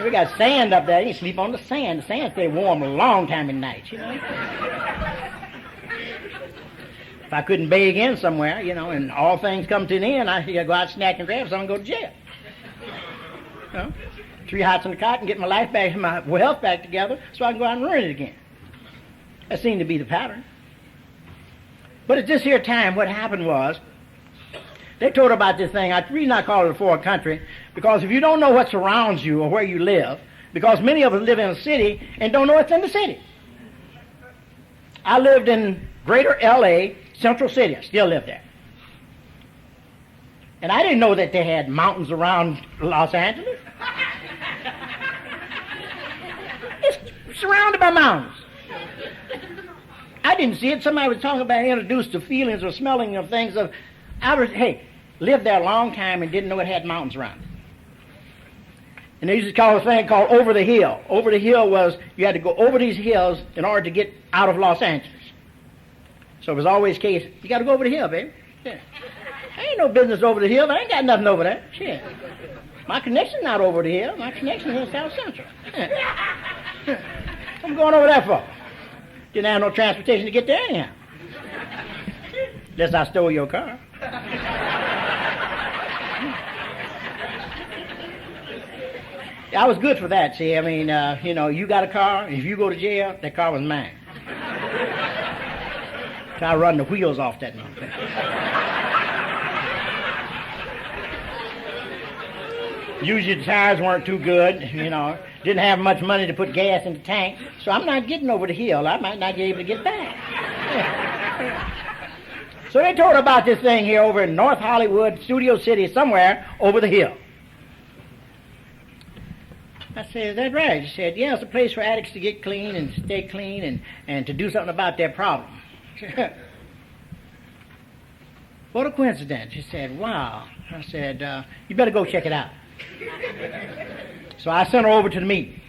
We got sand up there. You can sleep on the sand. The sand stay warm a long time at night, If I couldn't bathe in somewhere, and all things come to an end, I go out, snack and grab something and go to jail. 3 hots in the cot and get my life back, my health back together so I can go out and ruin it again. That seemed to be the pattern. But at this here time, what happened was, they told about this thing. The reason I call it a foreign country, because if you don't know what surrounds you or where you live, because many of us live in a city and don't know what's in the city. I lived in greater L.A., Central City. I still live there. And I didn't know that they had mountains around Los Angeles. It's surrounded by mountains. I didn't see it. Somebody was talking about introduced to feelings or smelling of things. Lived there a long time and didn't know it had mountains around it. And they used to call a thing called over the hill. Over the hill was you had to go over these hills in order to get out of Los Angeles. So it was always the case, you got to go over the hill, baby. Yeah. I ain't no business over the hill. I ain't got nothing over there. Shit. My connection's not over the hill. My connection's here in South Central. What I'm going over there for? Didn't have no transportation to get there anyhow. Unless I stole your car. I was good for that, see. I mean, you got a car, if you go to jail, that car was mine. So I run the wheels off that motherfucker. Usually the tires weren't too good, Didn't have much money to put gas in the tank, so I'm not getting over the hill. I might not be able to get back. So they told about this thing here over in North Hollywood, Studio City, somewhere over the hill. I said, is that right? She said, yeah, it's a place for addicts to get clean and stay clean and to do something about their problem. What a coincidence. She said, wow. I said, you better go check it out. So I sent her over to the meeting.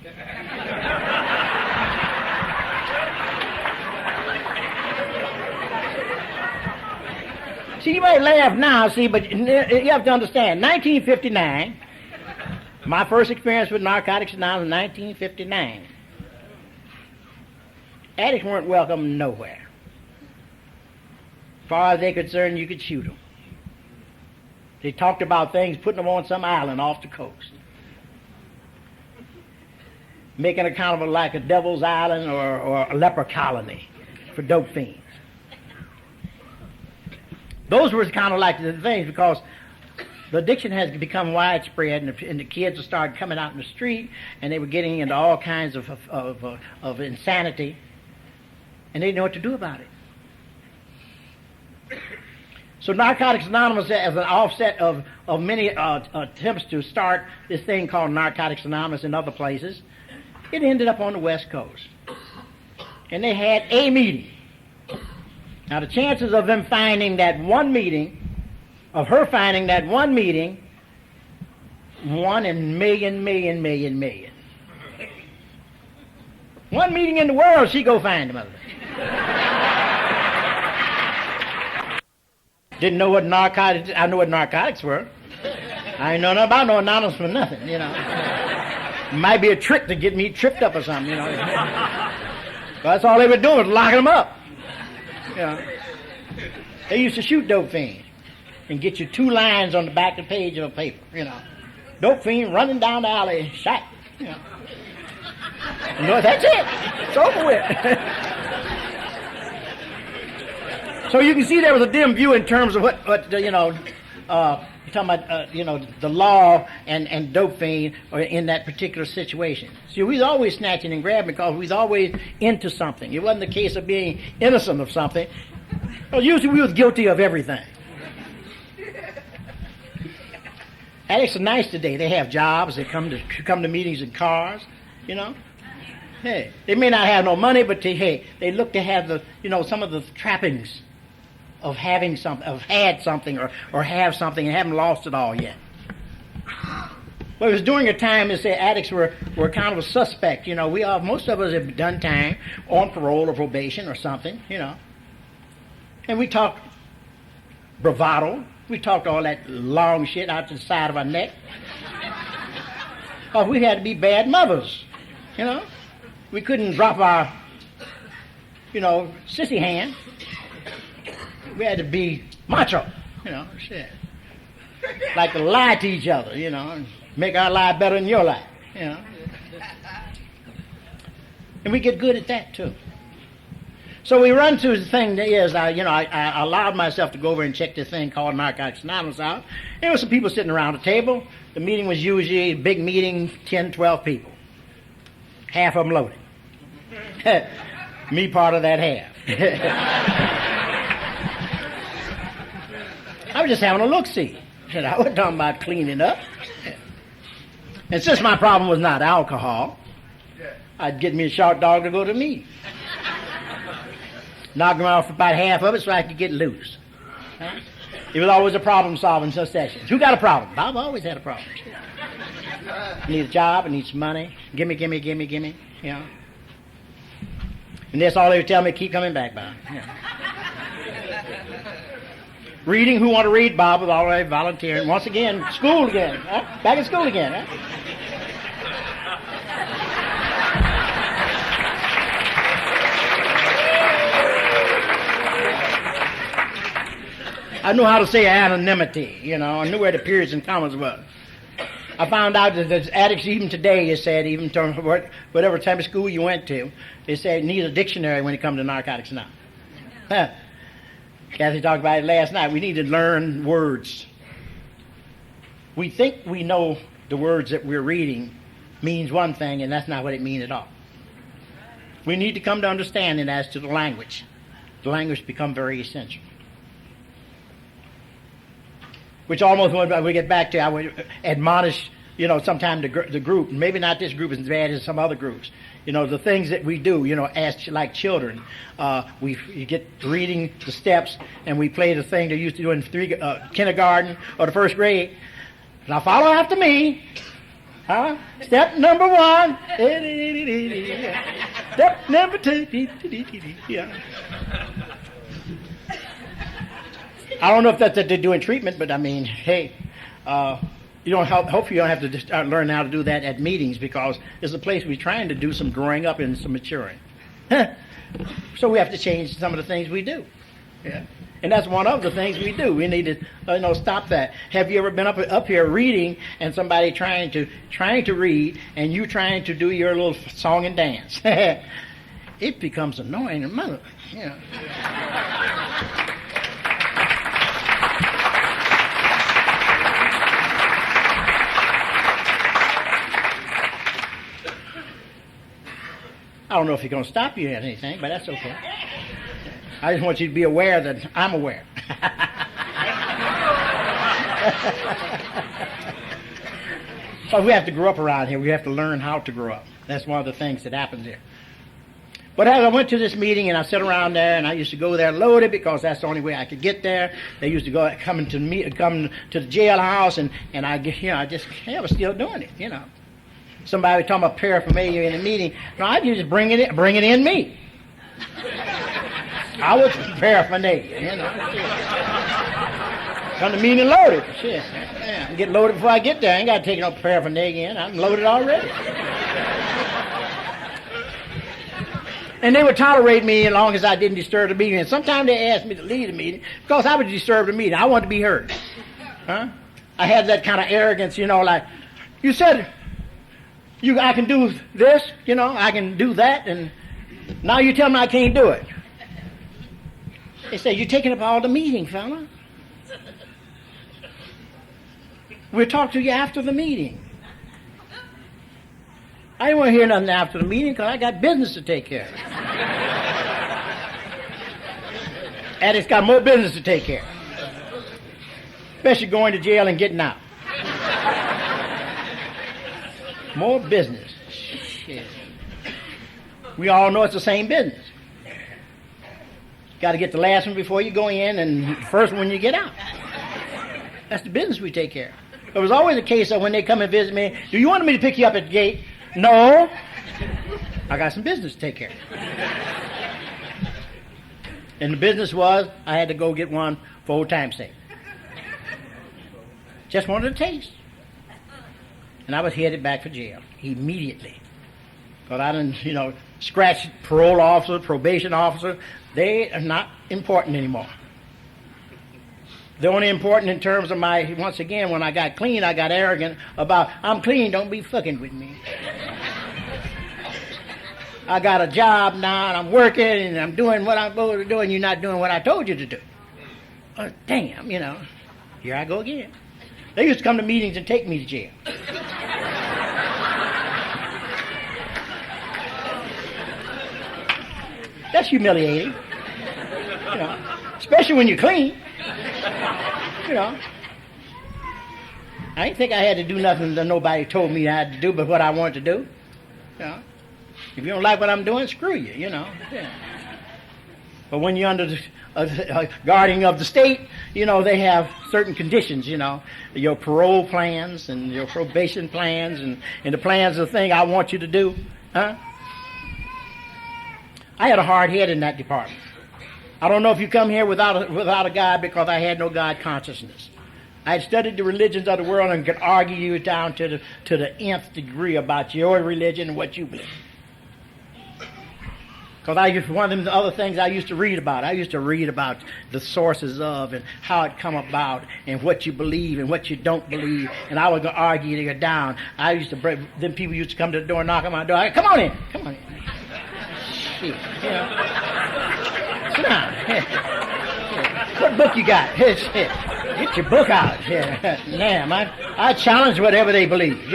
See, you might laugh now, but you have to understand, 1959, my first experience with Narcotics Anonymous in 1959. Addicts weren't welcome nowhere. As far as they're concerned, you could shoot them. They talked about things, putting them on some island off the coast. Making it kind of like a devil's island or a leper colony for dope fiends. Those were kind of like the things because the addiction has become widespread and the kids have started coming out in the street and they were getting into all kinds of insanity and they didn't know what to do about it. So Narcotics Anonymous, as an offset of many attempts to start this thing called Narcotics Anonymous in other places, it ended up on the West Coast. And they had a meeting. Now the chances of them finding that one meeting, of her finding that one meeting, 1 in million. One meeting in the world, she go find them. Didn't know what narcotics, I knew what narcotics were. I ain't know nothing about no anonymous for nothing, Might be a trick to get me tripped up or something, That's all they were doing was locking them up. They used to shoot dope fiends and get you 2 lines on the back of the page of a paper, Dope fiend running down the alley, shot, that's it. It's over with. So you can see there was a dim view in terms of what you're talking about, the law and dope fiend are in that particular situation. See, we was always snatching and grabbing because we was always into something. It wasn't the case of being innocent of something. Well, usually we was guilty of everything. Addicts are nice today. They have jobs. They come to meetings in cars, Hey, they may not have no money, but they look to have the, some of the trappings of having something, of had something or have something and haven't lost it all yet. Well, it was during a time that addicts were kind of a suspect. Most of us have done time on parole or probation or something, And we talked bravado. We talked all that long shit out to the side of our neck. Because we had to be bad mothers, We couldn't drop our, sissy hand. We had to be macho, shit. Like to lie to each other, and make our life better than your life, And we get good at that, too. So we run to the thing that is, I allowed myself to go over and check this thing called Narcotics Anonymous out. There were some people sitting around the table. The meeting was usually a big meeting, 10, 12 people. Half of them loaded. Me part of that half. I was just having a look-see. I wasn't talking about cleaning up. And since my problem was not alcohol, I'd get me a short dog to go to the meeting. Knock them off about half of it so I could get loose. It was always a problem-solving session. Who got a problem? Bob always had a problem. I need a job, I need some money. Gimme. And that's all they would tell me, keep coming back, Bob. Reading, who want to read? Bob was already volunteering. Once again, school again. Back in school again. I knew how to say anonymity, I knew where the periods and commas was. I found out that the addicts, even today, they said, even to whatever type of school you went to, they said need a dictionary when it comes to narcotics now. Kathy talked about it last night. We need to learn words. We think we know the words that we're reading means one thing, and that's not what it means at all. We need to come to understanding as to the language. The language become very essential. Which almost when we get back to, I would admonish, sometime the group, maybe not this group as bad as some other groups. The things that we do, as like children, you get reading the steps, and we play the thing they used to do in kindergarten or the first grade. Now follow after me. Step number 1. Step number 2. I don't know if that's what they're doing treatment, but I mean, hey, hopefully you don't have to just learn how to do that at meetings, because it's a place we're trying to do some growing up and some maturing. So we have to change some of the things we do. Yeah. And that's one of the things we do. We need to stop that. Have you ever been up here reading and somebody trying to read and you trying to do your little song and dance? It becomes annoying and mother. I don't know if he's going to stop you at anything, but that's okay. I just want you to be aware that I'm aware. So we have to grow up around here. We have to learn how to grow up. That's one of the things that happens here. But as I went to this meeting and I sat around there, and I used to go there loaded because that's the only way I could get there. They used to come to the jailhouse, and I was still doing it, Somebody was talking about paraphernalia in a meeting. No, I just bring it in me. I was paraphernalia, Come to meeting loaded. Shit. Yeah, I get loaded before I get there. I ain't got to take no paraphernalia in. I'm loaded already. And they would tolerate me as long as I didn't disturb the meeting. And sometimes they asked me to leave the meeting because I would disturb the meeting. I wanted to be heard. Huh? I had that kind of arrogance, like, you said I can do this, I can do that, and now you tell me I can't do it. They said, you're taking up all the meeting, fella. We'll talk to you after the meeting. I didn't want to hear nothing after the meeting because I got business to take care of. Addicts got more business to take care of. Especially going to jail and getting out. More business. Shit. We all know it's the same business. Got to get the last one before you go in and the first one when you get out. That's the business we take care of. There was always a case of when they come and visit me, do you want me to pick you up at the gate? No. I got some business to take care of. And the business was I had to go get one for old time's sake. Just wanted a taste. And I was headed back for jail immediately. Because I didn't, scratch parole officer, probation officer. They are not important anymore. They're only important in terms of once again, when I got clean, I got arrogant about, I'm clean, don't be fucking with me. I got a job now, and I'm working, and I'm doing what I'm supposed to do, and you're not doing what I told you to do. Oh, damn, here I go again. They used to come to meetings and take me to jail. That's humiliating. Especially when you're clean. I didn't think I had to do nothing that nobody told me I had to do but what I wanted to do. If you don't like what I'm doing, screw you, Yeah. But when you're under the guarding of the state, they have certain conditions, your parole plans and your probation plans and the plans of the thing I want you to do. Huh? I had a hard head in that department. I don't know if you come here without a God because I had no God consciousnus. I had studied the religions of the world and could argue you down to the nth degree about your religion and what you believe. Because one of the other things I used to read about. I used to read about the sources of and how it come about and what you believe and what you don't believe. And I was going to argue you down. Then people used to come to the door and knock on my door. Come on in. Shit, Sit down. What book you got? Get your book out. Damn, I challenge whatever they believe,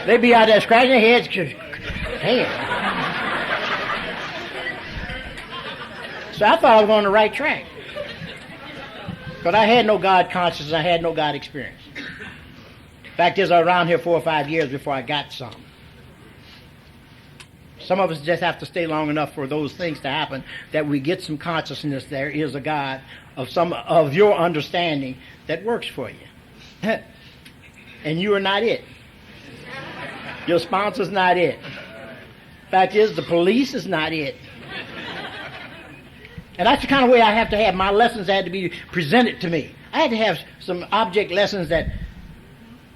They be out there scratching their heads. Damn. So I thought I was on the right track. But I had no God consciousness. I had no God experience. Fact is, I was around here 4 or 5 years before I got some. Some of us just have to stay long enough for those things to happen that we get some consciousness there is a God of your understanding that works for you. And you are not it. Your sponsor's not it. Fact is, the police is not it. And that's the kind of way I have to have. My lessons had to be presented to me. I had to have some object lessons that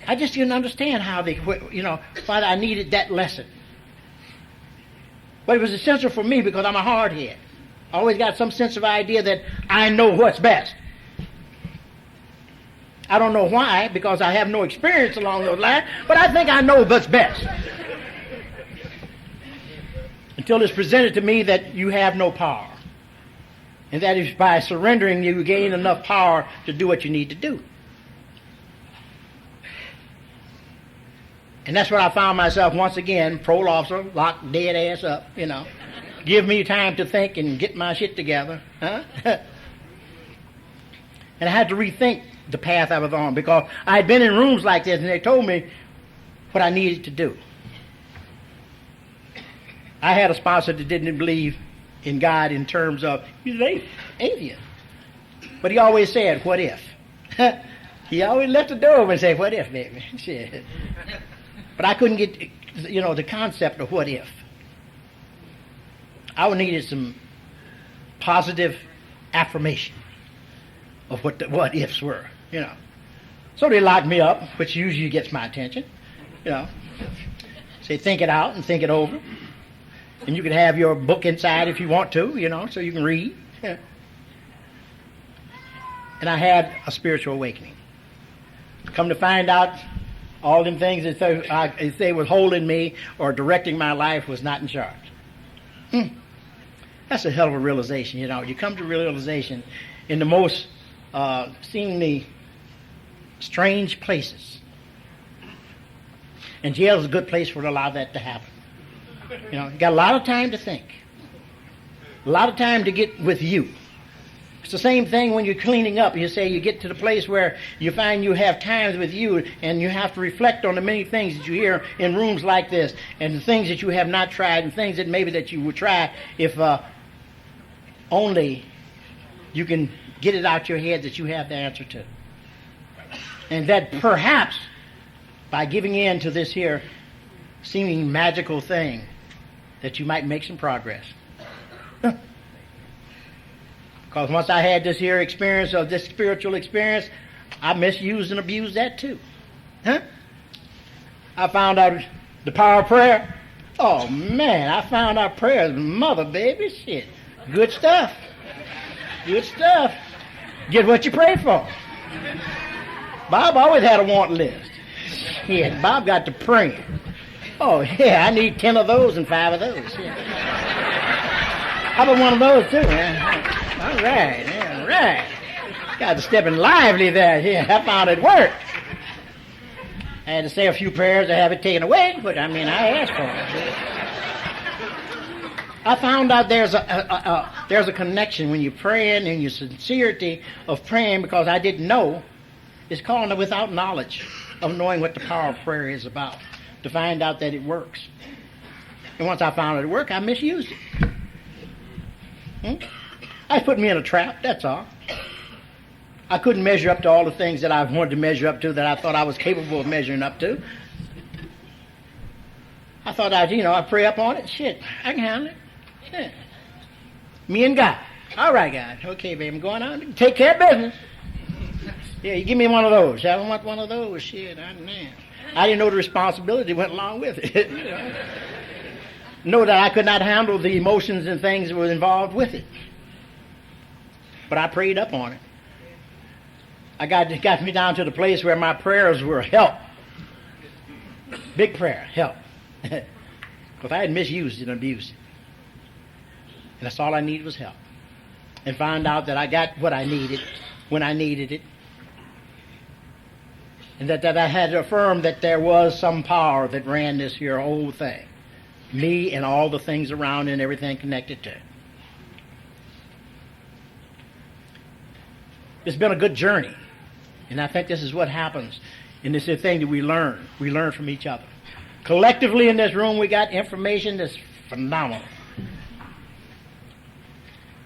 I just didn't understand why I needed that lesson. But it was essential for me because I'm a hardhead. I always got some sense of idea that I know what's best. I don't know why, because I have no experience along those lines, but I think I know what's best. Until it's presented to me that you have no power. And that is by surrendering you gain enough power to do what you need to do. And that's what I found myself once again, parole officer, locked dead ass up, Give me time to think and get my shit together. Huh? And I had to rethink the path I was on because I had been in rooms like this and they told me what I needed to do. I had a sponsor that didn't believe in God in terms of, he's an atheist. But he always said, what if? He always left the door open and said, what if, baby? Shit. But I couldn't get, the concept of what if. I needed some positive affirmation of what the what ifs were, So they locked me up, which usually gets my attention, Say, think it out and think it over. And you can have your book inside if you want to, you know, so you can read. And I had a spiritual awakening. Come to find out, all them things that they was holding me or directing my life was not in charge. That's a hell of a realization, you know. You come to realization in the most seemingly strange places. And jail is a good place for to allow that to happen. You know, you got a lot of time to think. A lot of time to get with you. It's the same thing when you're cleaning up. You say you get to the place where you find you have times with you and you have to reflect on the many things that you hear in rooms like this and the things that you have not tried and things that maybe that you would try if only you can get it out your head that you have the answer to. And that perhaps by giving in to this here seeming magical thing that you might make some progress. Because once I had this here experience of this spiritual experience, I misused and abused that too. I found out the power of prayer. Oh man, I found out prayer is mother, baby. Shit. Good stuff. Good stuff. Get what you pray for. Bob always had a want list. Yeah, Bob got to praying. Oh yeah, I need 10 of those and 5 of those. Yeah. How about one of those too, man? All right. Got to step in lively there. Yeah, I found it worked. I had to say a few prayers to have it taken away, but I mean, I asked for it. I found out there's a connection when you're praying and your sincerity of praying, because I didn't know. It's called without knowledge of knowing what the power of prayer is about, to find out that it works. And once I found it worked, I misused it. It put me in a trap, that's all. I couldn't measure up to all the things that I wanted to measure up to, that I thought I was capable of measuring up to. I thought I'd pray up on it. Shit, I can handle it. Yeah. Me and God. All right, God. Okay, baby, I'm going on. Take care of business. Yeah, you give me one of those. I don't want one of those. Shit, man. I didn't know the responsibility went along with it. You know that I could not handle the emotions and things that were involved with it. But I prayed up on it. It got me down to the place where my prayers were help. Big prayer, help. Because I had misused it and abused it. And that's all I needed was help. And found out that I got what I needed when I needed it. And that I had to affirm that there was some power that ran this here whole thing. Me and all the things around and everything connected to it. It's been a good journey. And I think this is what happens. And this is the thing that we learn. We learn from each other. Collectively in this room, we got information that's phenomenal.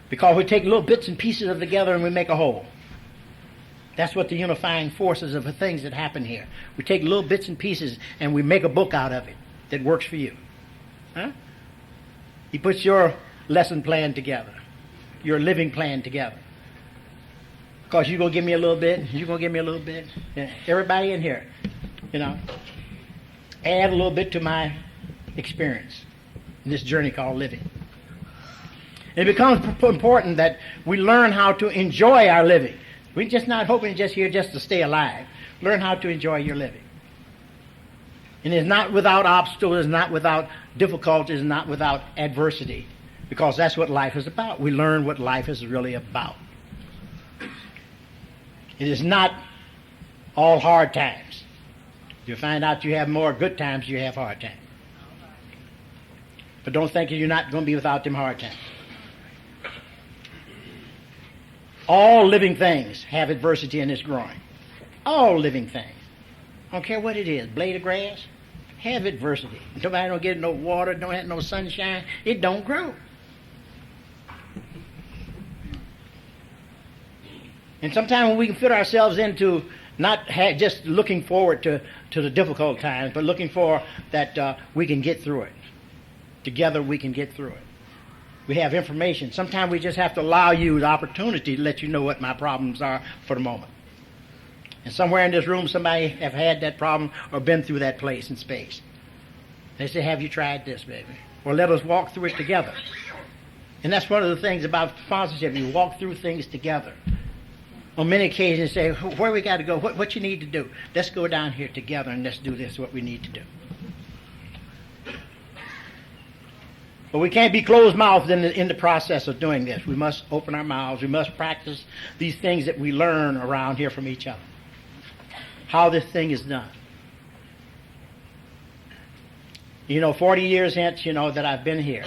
Because we take little bits and pieces of it together and we make a whole. That's what the unifying forces of the things that happen here. We take little bits and pieces and we make a book out of it that works for you. Huh? He puts your lesson plan together, your living plan together. Because you're going to give me a little bit, you're going to give me a little bit. Yeah. Everybody in here, add a little bit to my experience in this journey called living. It becomes important that we learn how to enjoy our living. We're just not hoping just here just to stay alive. Learn how to enjoy your living. And it's not without obstacles, it's not without difficulties, it's not without adversity. Because that's what life is about. We learn what life is really about. It is not all hard times. You'll find out you have more good times than you have hard times. But don't think you're not going to be without them hard times. All living things have adversity in its growing. All living things. I don't care what it is. Blade of grass, have adversity. Nobody don't get no water, don't have no sunshine, it don't grow. And sometimes when we can fit ourselves into not just looking forward to the difficult times, but looking for that we can get through it. Together we can get through it. We have information. Sometimes we just have to allow you the opportunity to let you know what my problems are for the moment. And somewhere in this room somebody have had that problem or been through that place in space. They say, have you tried this, baby? Or let us walk through it together. And that's one of the things about sponsorship. You walk through things together. On many occasions, say, where we got to go, what you need to do. Let's go down here together and let's do this, what we need to do. But we can't be closed-mouthed in the process of doing this. We must open our mouths. We must practice these things that we learn around here from each other. How this thing is done. 40 years hence, that I've been here.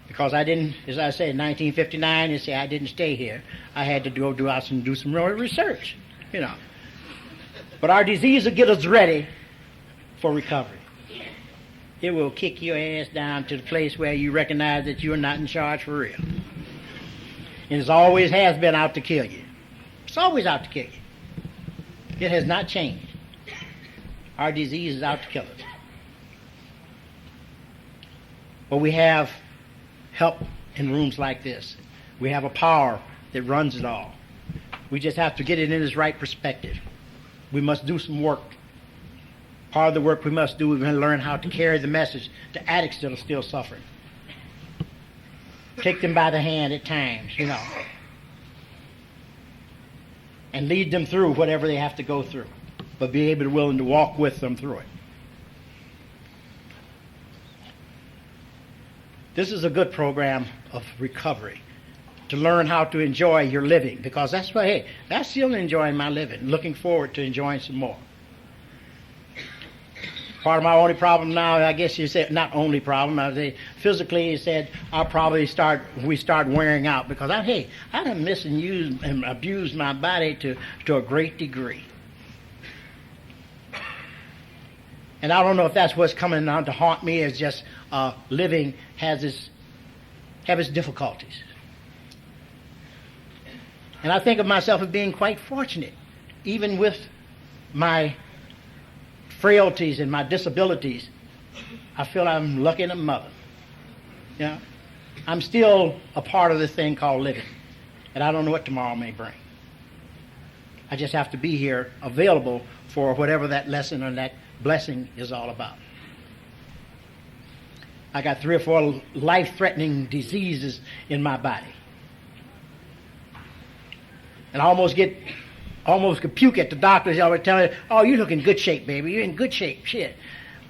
Because I didn't, as I say, in 1959, I didn't stay here. I had to go do some real research, But our disease will get us ready for recovery. It will kick your ass down to the place where you recognize that you're not in charge for real. And it always has been out to kill you. It's always out to kill you. It has not changed. Our disease is out to kill us. But we have help in rooms like this. We have a power that runs it all. We just have to get it in its right perspective. We must do some work. Part of the work we must do, we're going to learn how to carry the message to addicts that are still suffering. Take them by the hand at times, and lead them through whatever they have to go through, but be able to willing to walk with them through it. This is a good program of recovery, to learn how to enjoy your living, because that's still enjoying my living, looking forward to enjoying some more. Part of my only problem now, I guess you said, not only problem, I say physically, you said, we start wearing out, because I done misused and abused my body to a great degree. And I don't know if that's what's coming on to haunt me, is just living have its difficulties. And I think of myself as being quite fortunate, even with my frailties and my disabilities. I feel I'm lucky in a mother. I'm still a part of this thing called living, and I don't know what tomorrow may bring. I just have to be here, available for whatever that lesson or that blessing is all about. I got 3 or 4 life-threatening diseases in my body. And I almost could puke at the doctors. They always tell me, oh, you look in good shape, baby. You're in good shape. Shit.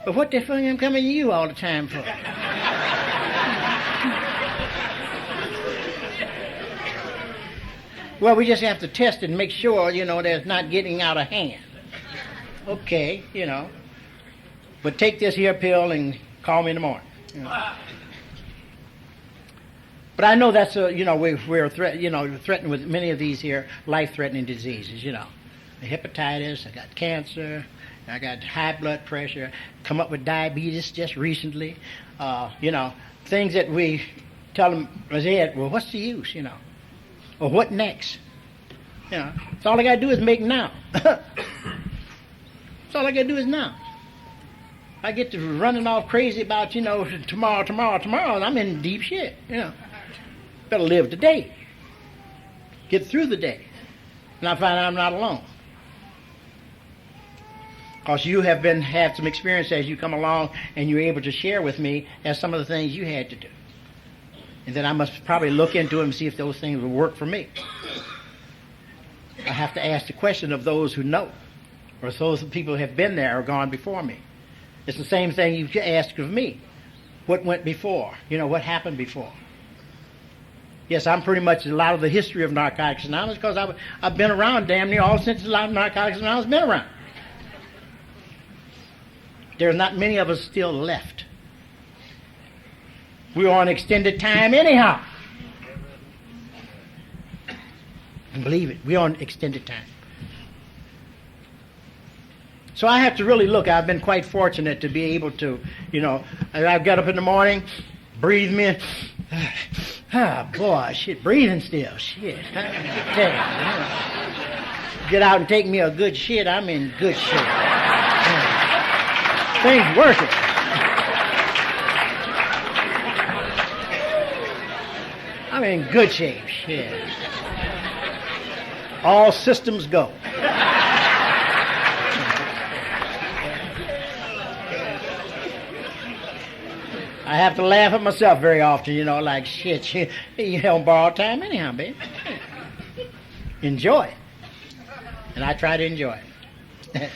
But what the fuck am I coming to you all the time for? Well, we just have to test it and make sure, there's not getting out of hand. Okay, But take this here pill and call me in the morning. But I know that's we're threatened with many of these here life-threatening diseases. The hepatitis. I got cancer. I got high blood pressure. Come up with diabetes just recently. Things that we tell them, well, what's the use? Or what next? It's all I got to do is make now. That's all I got to do is now. I get to running off crazy about, tomorrow, and I'm in deep shit, Better live today. Get through the day. And I find I'm not alone. Because you have had some experience as you come along, and you're able to share with me as some of the things you had to do. And then I must probably look into them and see if those things will work for me. I have to ask the question of those who know, or those people who have been there or gone before me. It's the same thing you ask of me. What went before? What happened before? Yes, I'm pretty much a lot of the history of Narcotics Anonymous, because I've been around damn near all since a lot of Narcotics Anonymous has been around. There's not many of us still left. We're on extended time anyhow. And believe it, we're on extended time. So I have to really look. I've been quite fortunate to be able to, I've got up in the morning, breathe me in. Boy, shit, breathing still, shit. Get out and take me a good shit, I'm in good shape. Things working. I'm in good shape, shit. All systems go. I have to laugh at myself very often, like, shit, you don't borrow time anyhow, baby. Enjoy it. And I try to enjoy it.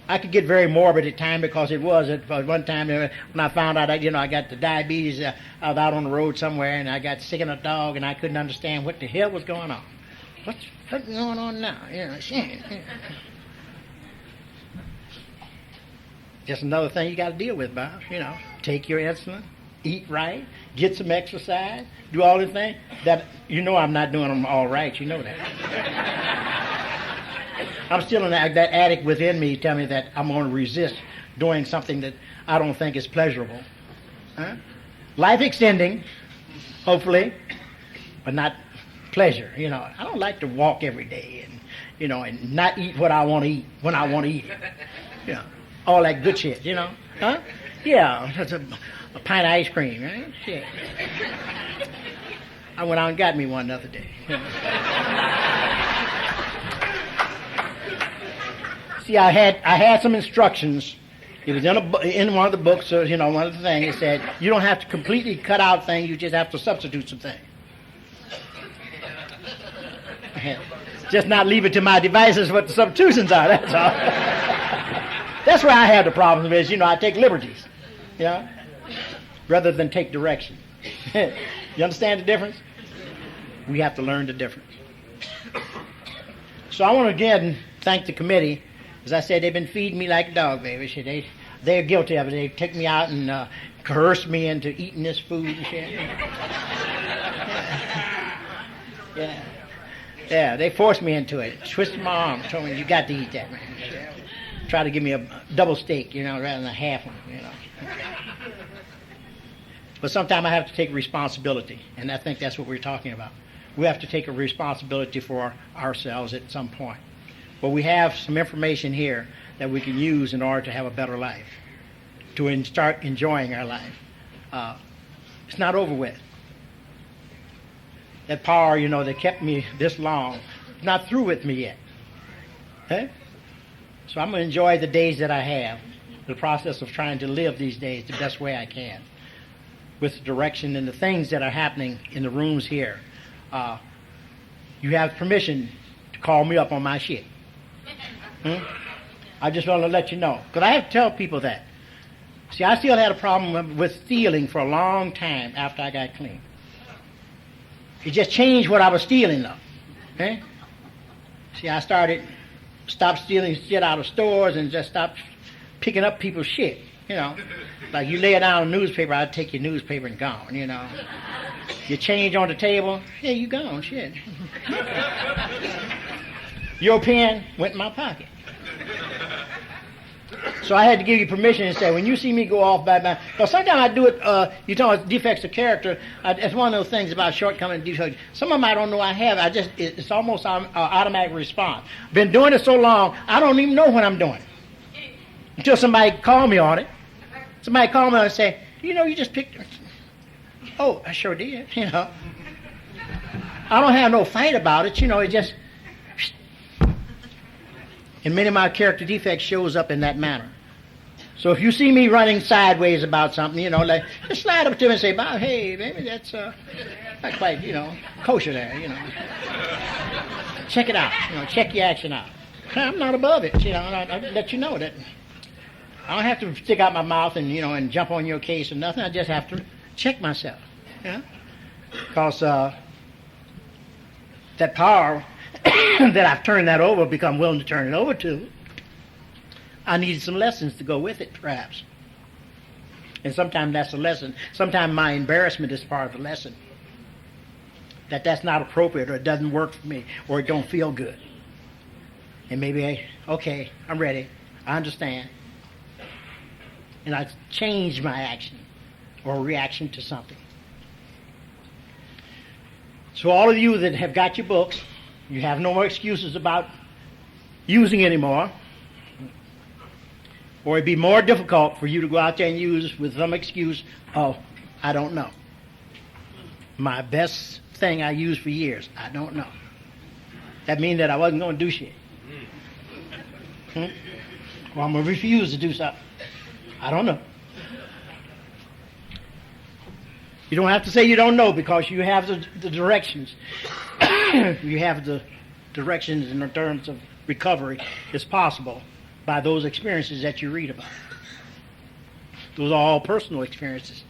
I could get very morbid at times because it was at one time when I found out, I got the diabetes. I was out on the road somewhere and I got sick of a dog and I couldn't understand what the hell was going on. What's going on now? Shit. Just another thing you got to deal with, Bob. Take your insulin, eat right, get some exercise, do all the things that I'm not doing them all right. You know that. I'm still in that addict within me tell me that I'm going to resist doing something that I don't think is pleasurable. Huh? Life extending, hopefully, but not pleasure. I don't like to walk every day and not eat what I want to eat when I want to eat it. All that good shit, Huh? Yeah, that's a pint of ice cream, right? Shit. I went out and got me one the other day. See, I had some instructions. It was in one of the books, one of the things. It said, you don't have to completely cut out things, you just have to substitute some things. Just not leave it to my devices what the substitutions are, that's all. That's where I have the problem is, I take liberties, rather than take direction. You understand the difference? We have to learn the difference. So I want to again thank the committee. As I said, they've been feeding me like a dog, baby. They're guilty of it. They took me out and coerced me into eating this food and shit. Yeah, they forced me into it. Twisted my arm, told me, you got to eat that, man. Try to give me a double steak, rather than a half one, But sometimes I have to take responsibility, and I think that's what we're talking about. We have to take a responsibility for ourselves at some point. But we have some information here that we can use in order to have a better life, to start enjoying our life. It's not over with. That power, that kept me this long, is not through with me yet. Okay? So I'm going to enjoy the days that I have, the process of trying to live these days the best way I can, with the direction and the things that are happening in the rooms here. You have permission to call me up on my shit. I just want to let you know, because I have to tell people that. See, I still had a problem with stealing for a long time after I got clean. It just changed what I was stealing, though. Okay? See, I stopped stealing shit out of stores and just stopped picking up people's shit. Like you lay it down on a newspaper, I'd take your newspaper and gone. Your change on the table, yeah, you gone, shit. Your pen went in my pocket. So I had to give you permission and say, when you see me go off because sometimes I do it, you talk about defects of character, it's one of those things about shortcoming and defects. Some of them I don't know I have, it's almost an automatic response. Been doing it so long, I don't even know what I'm doing. Until somebody call me on it. Somebody call me and say, you just picked, oh, I sure did, I don't have no fight about it, it just, and many of my character defects shows up in that manner. So if you see me running sideways about something, like, just slide up to me and say, Bob, hey, baby, that's not quite, kosher there, Check it out, check your action out. I'm not above it, I let you know that. I don't have to stick out my mouth and, and jump on your case or nothing. I just have to check myself, Because that power that I've turned that over, become willing to turn it over to, I needed some lessons to go with it, perhaps. And sometimes that's a lesson. Sometimes my embarrassment is part of the lesson. That's not appropriate, or it doesn't work for me, or it don't feel good. And maybe, okay, I'm ready. I understand. And I change my action or reaction to something. So all of you that have got your books, you have no more excuses about using anymore. Or it'd be more difficult for you to go out there and use with some excuse, oh, I don't know. My best thing I used for years, I don't know. That means that I wasn't going to do shit. Well, I'm going to refuse to do something. I don't know. You don't have to say you don't know because you have the directions. You have the directions in terms of recovery. It's possible by those experiences that you read about. Those are all personal experiences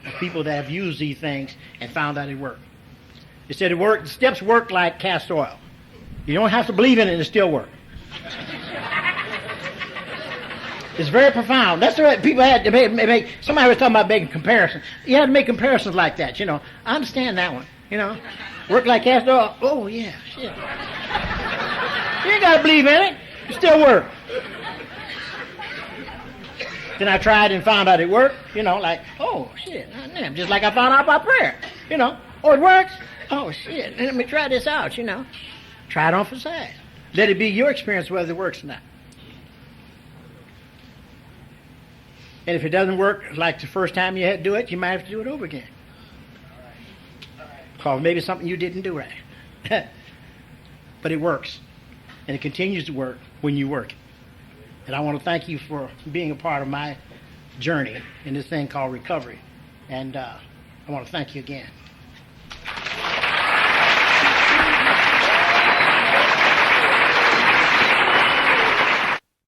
of people that have used these things and found out it worked. They said the steps work like castor oil. You don't have to believe in it and it still works. It's very profound. That's what people had to make. Somebody was talking about making comparisons. You had to make comparisons like that, I understand that one, Work like castor oil. Oh, yeah, shit. You ain't got to believe in it. It still works. Then I tried and found out it worked, like, oh, shit, damn, just like I found out about prayer, Oh, it works? Oh, shit, let me try this out, Try it on for size. Let it be your experience whether it works or not. And if it doesn't work like the first time you had to do it, you might have to do it over again. Because maybe something you didn't do right. But it works. And it continues to work when you work it. And I want to thank you for being a part of my journey in this thing called recovery. And I want to thank you again.